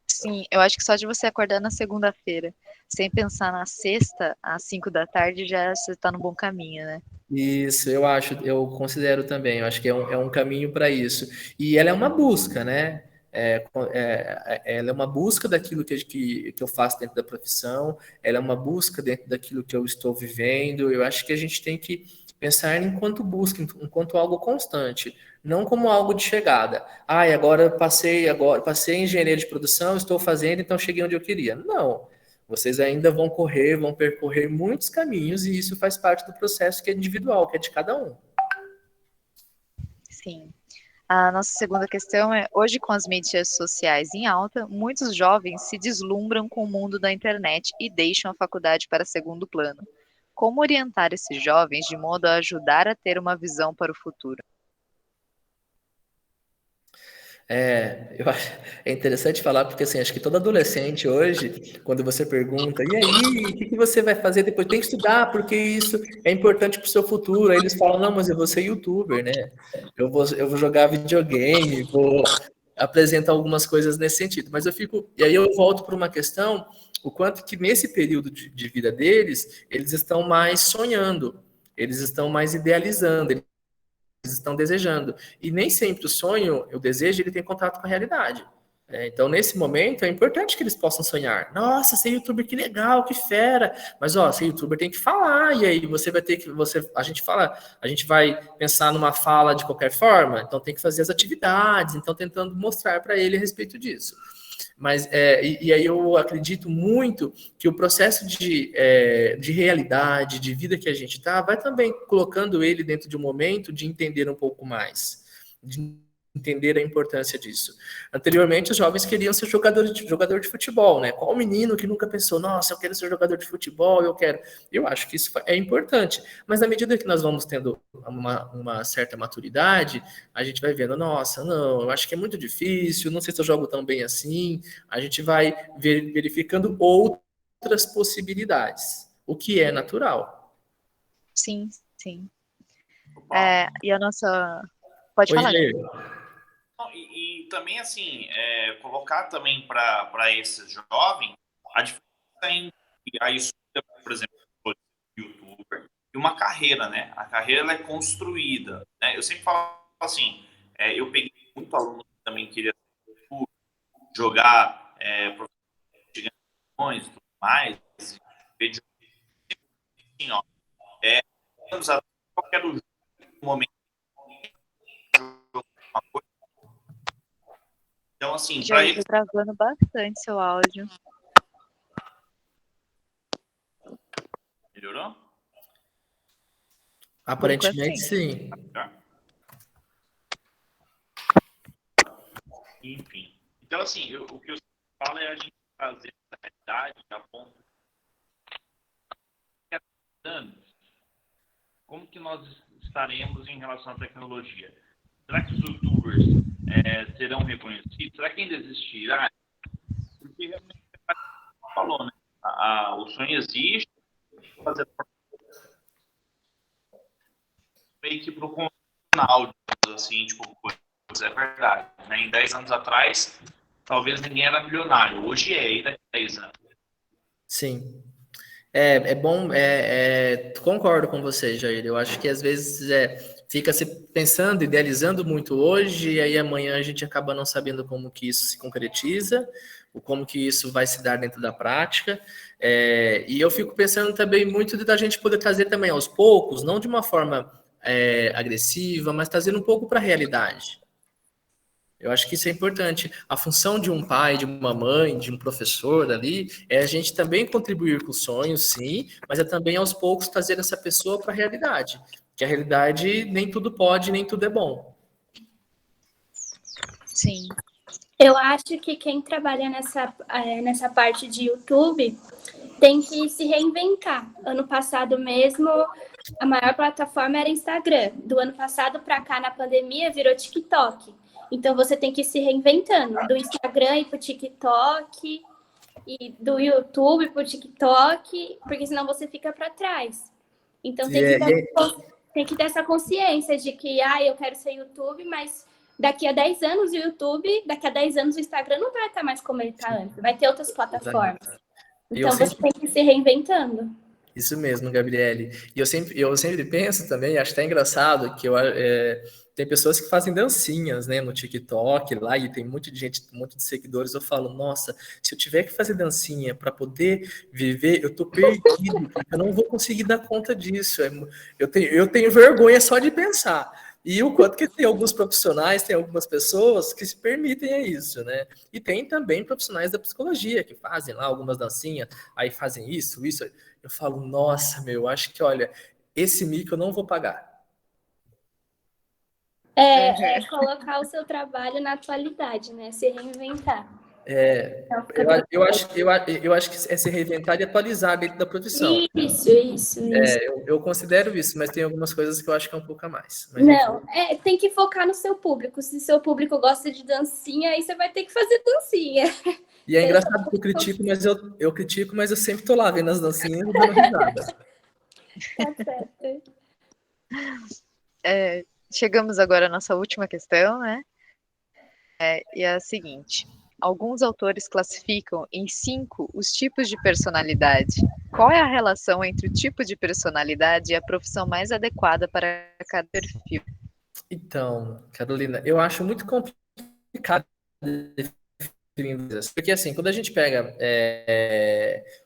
Sim, eu acho que só de você acordar na segunda-feira, sem pensar na sexta, às 5 da tarde, já você está no bom caminho, né? Isso, eu considero também, eu acho que é um caminho para isso. E ela é uma busca, né? Ela é uma busca daquilo que eu faço dentro da profissão, ela é uma busca dentro daquilo que eu estou vivendo. Eu acho que a gente tem que pensar enquanto busca, enquanto algo constante, não como algo de chegada. Agora passei em engenharia de produção, estou fazendo, então cheguei onde eu queria. Não. Vocês ainda vão percorrer muitos caminhos e isso faz parte do processo que é individual, que é de cada um. Sim. A nossa segunda questão é: hoje, com as mídias sociais em alta, muitos jovens se deslumbram com o mundo da internet e deixam a faculdade para segundo plano. Como orientar esses jovens de modo a ajudar a ter uma visão para o futuro? É interessante falar, porque assim, acho que todo adolescente hoje, quando você pergunta, e aí, o que você vai fazer depois? Tem que estudar, porque isso é importante para o seu futuro. Aí eles falam, não, mas eu vou ser youtuber, né? Eu vou jogar videogame, vou apresentar algumas coisas nesse sentido. E aí eu volto para uma questão, o quanto que nesse período de vida deles, eles estão mais sonhando, eles estão mais idealizando, estão desejando. E nem sempre o sonho, o desejo, ele tem contato com a realidade. Então, nesse momento, é importante que eles possam sonhar. Nossa, ser youtuber, que legal, que fera. Mas, ser youtuber tem que falar. E aí, você vai ter que. A gente vai pensar numa fala de qualquer forma. Então, tem que fazer as atividades. Então, tentando mostrar para ele a respeito disso. Mas, e aí eu acredito muito que o processo de realidade, de vida que a gente está, vai também colocando ele dentro de um momento de entender um pouco mais, de entender a importância disso. Anteriormente, os jovens queriam ser jogador de futebol, né? Qual menino que nunca pensou, nossa, eu quero ser jogador de futebol, eu quero. Eu acho que isso é importante, mas na medida que nós vamos tendo uma certa maturidade, a gente vai vendo, nossa, não, eu acho que é muito difícil, não sei se eu jogo tão bem assim, a gente vai verificando outras possibilidades, o que é natural. Sim, sim. Opa. E a nossa. Pode Oi, falar, Jair. Não, e também, assim, colocar também para esses jovens a diferença entre a escolha, por exemplo, de youtuber e uma carreira, né? A carreira ela é construída, né? Eu sempre falo assim, eu peguei muito aluno que também queria ser youtuber, jogar profissionais e tudo mais, vídeo assim, ó, anos atrás, qualquer momento uma coisa. Então, assim, para Jair, eles tá travando bastante seu áudio. Aparentemente, sim. sim. Tá? Enfim. Então, assim, o que eu falo é a gente trazer essa realidade a ponto de anos. Como que nós estaremos em relação à tecnologia? Será que os youtubers serão reconhecidos? Será que ainda existirá? Porque realmente, você falou, né? O sonho existe, fazer meio que para o convencional, assim, tipo, coisa, é verdade. Né? Em 10 anos atrás, talvez ninguém era milionário. Hoje é, e daqui a 10 anos. Sim. É bom, concordo com você, Jair. Eu acho que às vezes fica se pensando, idealizando muito hoje, e aí amanhã a gente acaba não sabendo como que isso se concretiza, ou como que isso vai se dar dentro da prática. E eu fico pensando também muito da gente poder trazer também aos poucos, não de uma forma agressiva, mas trazendo um pouco para a realidade. Eu acho que isso é importante. A função de um pai, de uma mãe, de um professor ali, é a gente também contribuir com os sonhos, sim, mas é também aos poucos trazer essa pessoa para a realidade. Que a realidade nem tudo pode, nem tudo é bom. Sim. Eu acho que quem trabalha nessa parte de YouTube tem que se reinventar. Ano passado mesmo, a maior plataforma era Instagram. Do ano passado para cá, na pandemia, virou TikTok. Então, você tem que ir se reinventando. Do Instagram e para o TikTok, e do YouTube para o TikTok, porque senão você fica para trás. Então, tem que ter essa consciência de que, eu quero ser YouTube, mas daqui a 10 anos o YouTube, daqui a 10 anos o Instagram não vai estar mais como ele está antes. Vai ter outras plataformas. Então, você tem que ir se reinventando. Isso mesmo, Gabriele. E eu sempre penso também, acho até engraçado, que tem pessoas que fazem dancinhas, né, no TikTok lá, e tem muita gente, muito de seguidores. Eu falo, nossa, se eu tiver que fazer dancinha para poder viver, eu tô perdido, porque eu não vou conseguir dar conta disso. Eu tenho vergonha só de pensar. E o quanto que tem alguns profissionais, tem algumas pessoas que se permitem a isso, né? E tem também profissionais da psicologia que fazem lá algumas dancinhas, aí fazem isso. Eu falo, nossa, acho que, olha, esse mico eu não vou pagar. É colocar o seu trabalho na atualidade, né? Se reinventar. Eu acho que é se reinventar e atualizar dentro da profissão. Isso. Eu considero isso, mas tem algumas coisas que eu acho que é um pouco a mais. Mas, não, tem que focar no seu público. Se seu público gosta de dancinha, aí você vai ter que fazer dancinha. E é engraçado que eu critico, mas eu sempre tô lá vendo as dancinhas e dando risada. Tá certo. Chegamos agora à nossa última questão, né? E é a seguinte: alguns autores classificam em 5 os tipos de personalidade. Qual é a relação entre o tipo de personalidade e a profissão mais adequada para cada perfil? Então, Carolina, eu acho muito complicado porque assim, quando a gente pega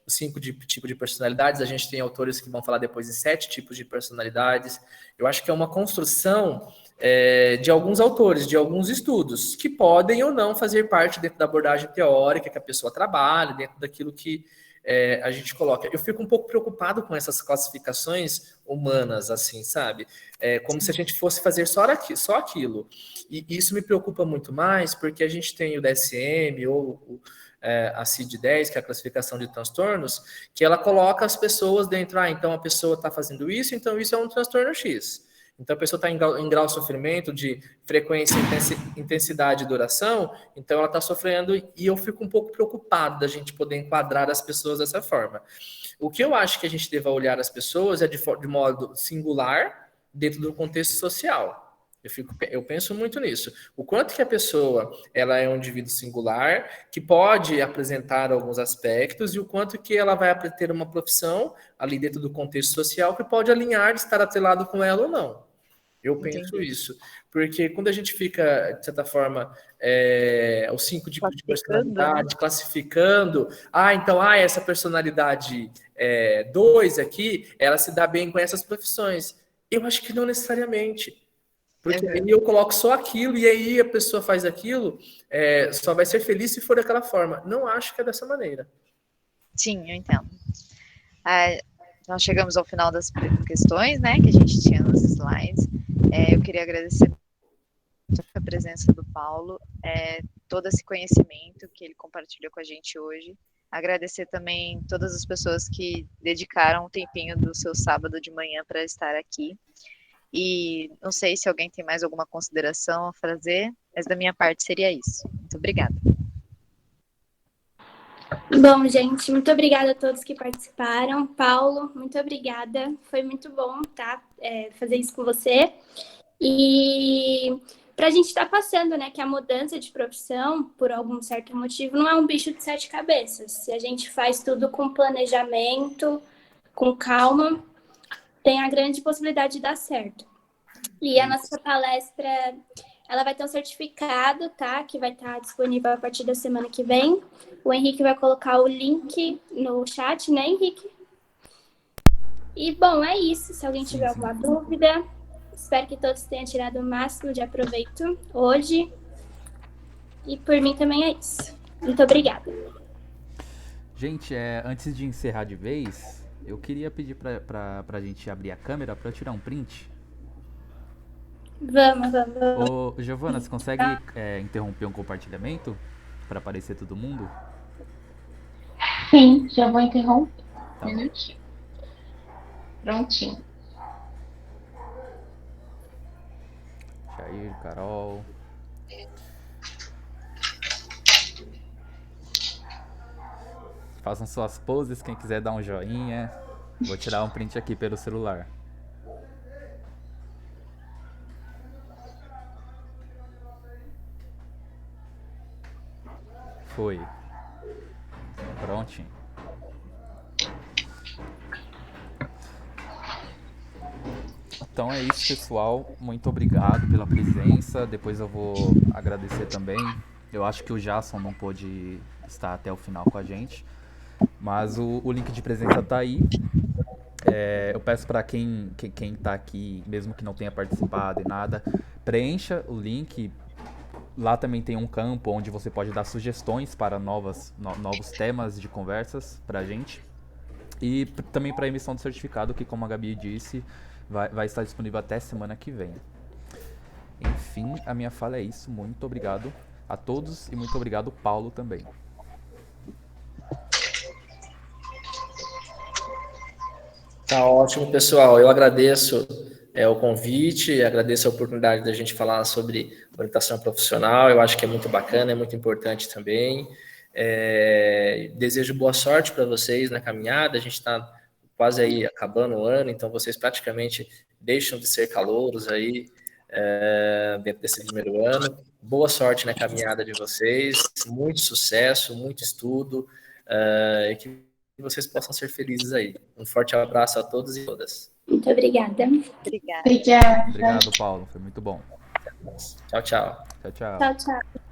os 5 tipos de personalidades, a gente tem autores que vão falar depois de 7 tipos de personalidades. Eu acho que é uma construção de alguns autores, de alguns estudos, que podem ou não fazer parte dentro da abordagem teórica que a pessoa trabalha, dentro daquilo que a gente coloca. Eu fico um pouco preocupado com essas classificações humanas, assim, sabe? Como se a gente fosse fazer só aquilo. E isso me preocupa muito mais porque a gente tem o DSM ou a CID-10, que é a classificação de transtornos, que ela coloca as pessoas dentro, então a pessoa está fazendo isso, então isso é um transtorno X. Então a pessoa está em grau de sofrimento de frequência, intensidade e duração, então ela está sofrendo, e eu fico um pouco preocupado da gente poder enquadrar as pessoas dessa forma. O que eu acho que a gente deva olhar as pessoas é de modo singular dentro do contexto social. Eu penso muito nisso. O quanto que a pessoa ela é um indivíduo singular, que pode apresentar alguns aspectos, e o quanto que ela vai ter uma profissão ali dentro do contexto social que pode alinhar de estar atrelado com ela ou não. Eu penso isso. Porque quando a gente fica, de certa forma, os 5 tipos de personalidade, classificando, então, essa personalidade 2 aqui, ela se dá bem com essas profissões. Eu acho que não necessariamente. Porque aí eu coloco só aquilo, e aí a pessoa faz aquilo, só vai ser feliz se for daquela forma. Não acho que é dessa maneira. Sim, eu entendo. nós chegamos ao final das questões, né, que a gente tinha nos slides. Eu queria agradecer a presença do Paulo, todo esse conhecimento que ele compartilhou com a gente hoje. Agradecer também todas as pessoas que dedicaram um tempinho do seu sábado de manhã para estar aqui. E não sei se alguém tem mais alguma consideração a fazer, mas da minha parte seria isso. Muito obrigada. Bom, gente, muito obrigada a todos que participaram. Paulo, muito obrigada. Foi muito bom, tá? Fazer isso com você. E para a gente estar passando, né, que a mudança de profissão, por algum certo motivo, não é um bicho de 7 cabeças. Se a gente faz tudo com planejamento, com calma, tem a grande possibilidade de dar certo. E a nossa palestra, ela vai ter um certificado, tá? Que vai estar disponível a partir da semana que vem. O Henrique vai colocar o link no chat, né, Henrique? E, bom, é isso. Se alguém tiver alguma dúvida, espero que todos tenham tirado o máximo de aproveito hoje. E por mim também é isso. Muito obrigada. Gente, antes de encerrar de vez, eu queria pedir pra gente abrir a câmera pra eu tirar um print. Vamos. Ô, Giovana, você consegue interromper um compartilhamento para aparecer todo mundo? Sim, já vou interromper. Tá. Um minutinho. Prontinho. Jair, Carol. Façam suas poses, quem quiser dar um joinha. Vou tirar um print aqui pelo celular. Foi. Prontinho. Então é isso, pessoal. Muito obrigado pela presença. Depois eu vou agradecer também. Eu acho que o Jason não pôde estar até o final com a gente. Mas o link de presença tá aí. Eu peço para quem tá aqui, mesmo que não tenha participado e nada, preencha o link. Lá também tem um campo onde você pode dar sugestões para novos temas de conversas pra gente. E também para emissão do certificado, que, como a Gabi disse, vai estar disponível até semana que vem. Enfim, a minha fala é isso. Muito obrigado a todos e muito obrigado, Paulo, também. Tá ótimo, pessoal. Eu agradeço o convite, agradeço a oportunidade da gente falar sobre orientação profissional. Eu acho que é muito bacana, é muito importante também. Desejo boa sorte para vocês na caminhada. A gente está quase aí acabando o ano, então vocês praticamente deixam de ser calouros aí dentro desse primeiro ano. Boa sorte na caminhada de vocês, muito sucesso, muito estudo, e que vocês possam ser felizes aí. Um forte abraço a todos e todas. Muito obrigada. Obrigada. Obrigada. Obrigado, Paulo. Foi muito bom. Tchau, tchau. Tchau, tchau. Tchau, tchau.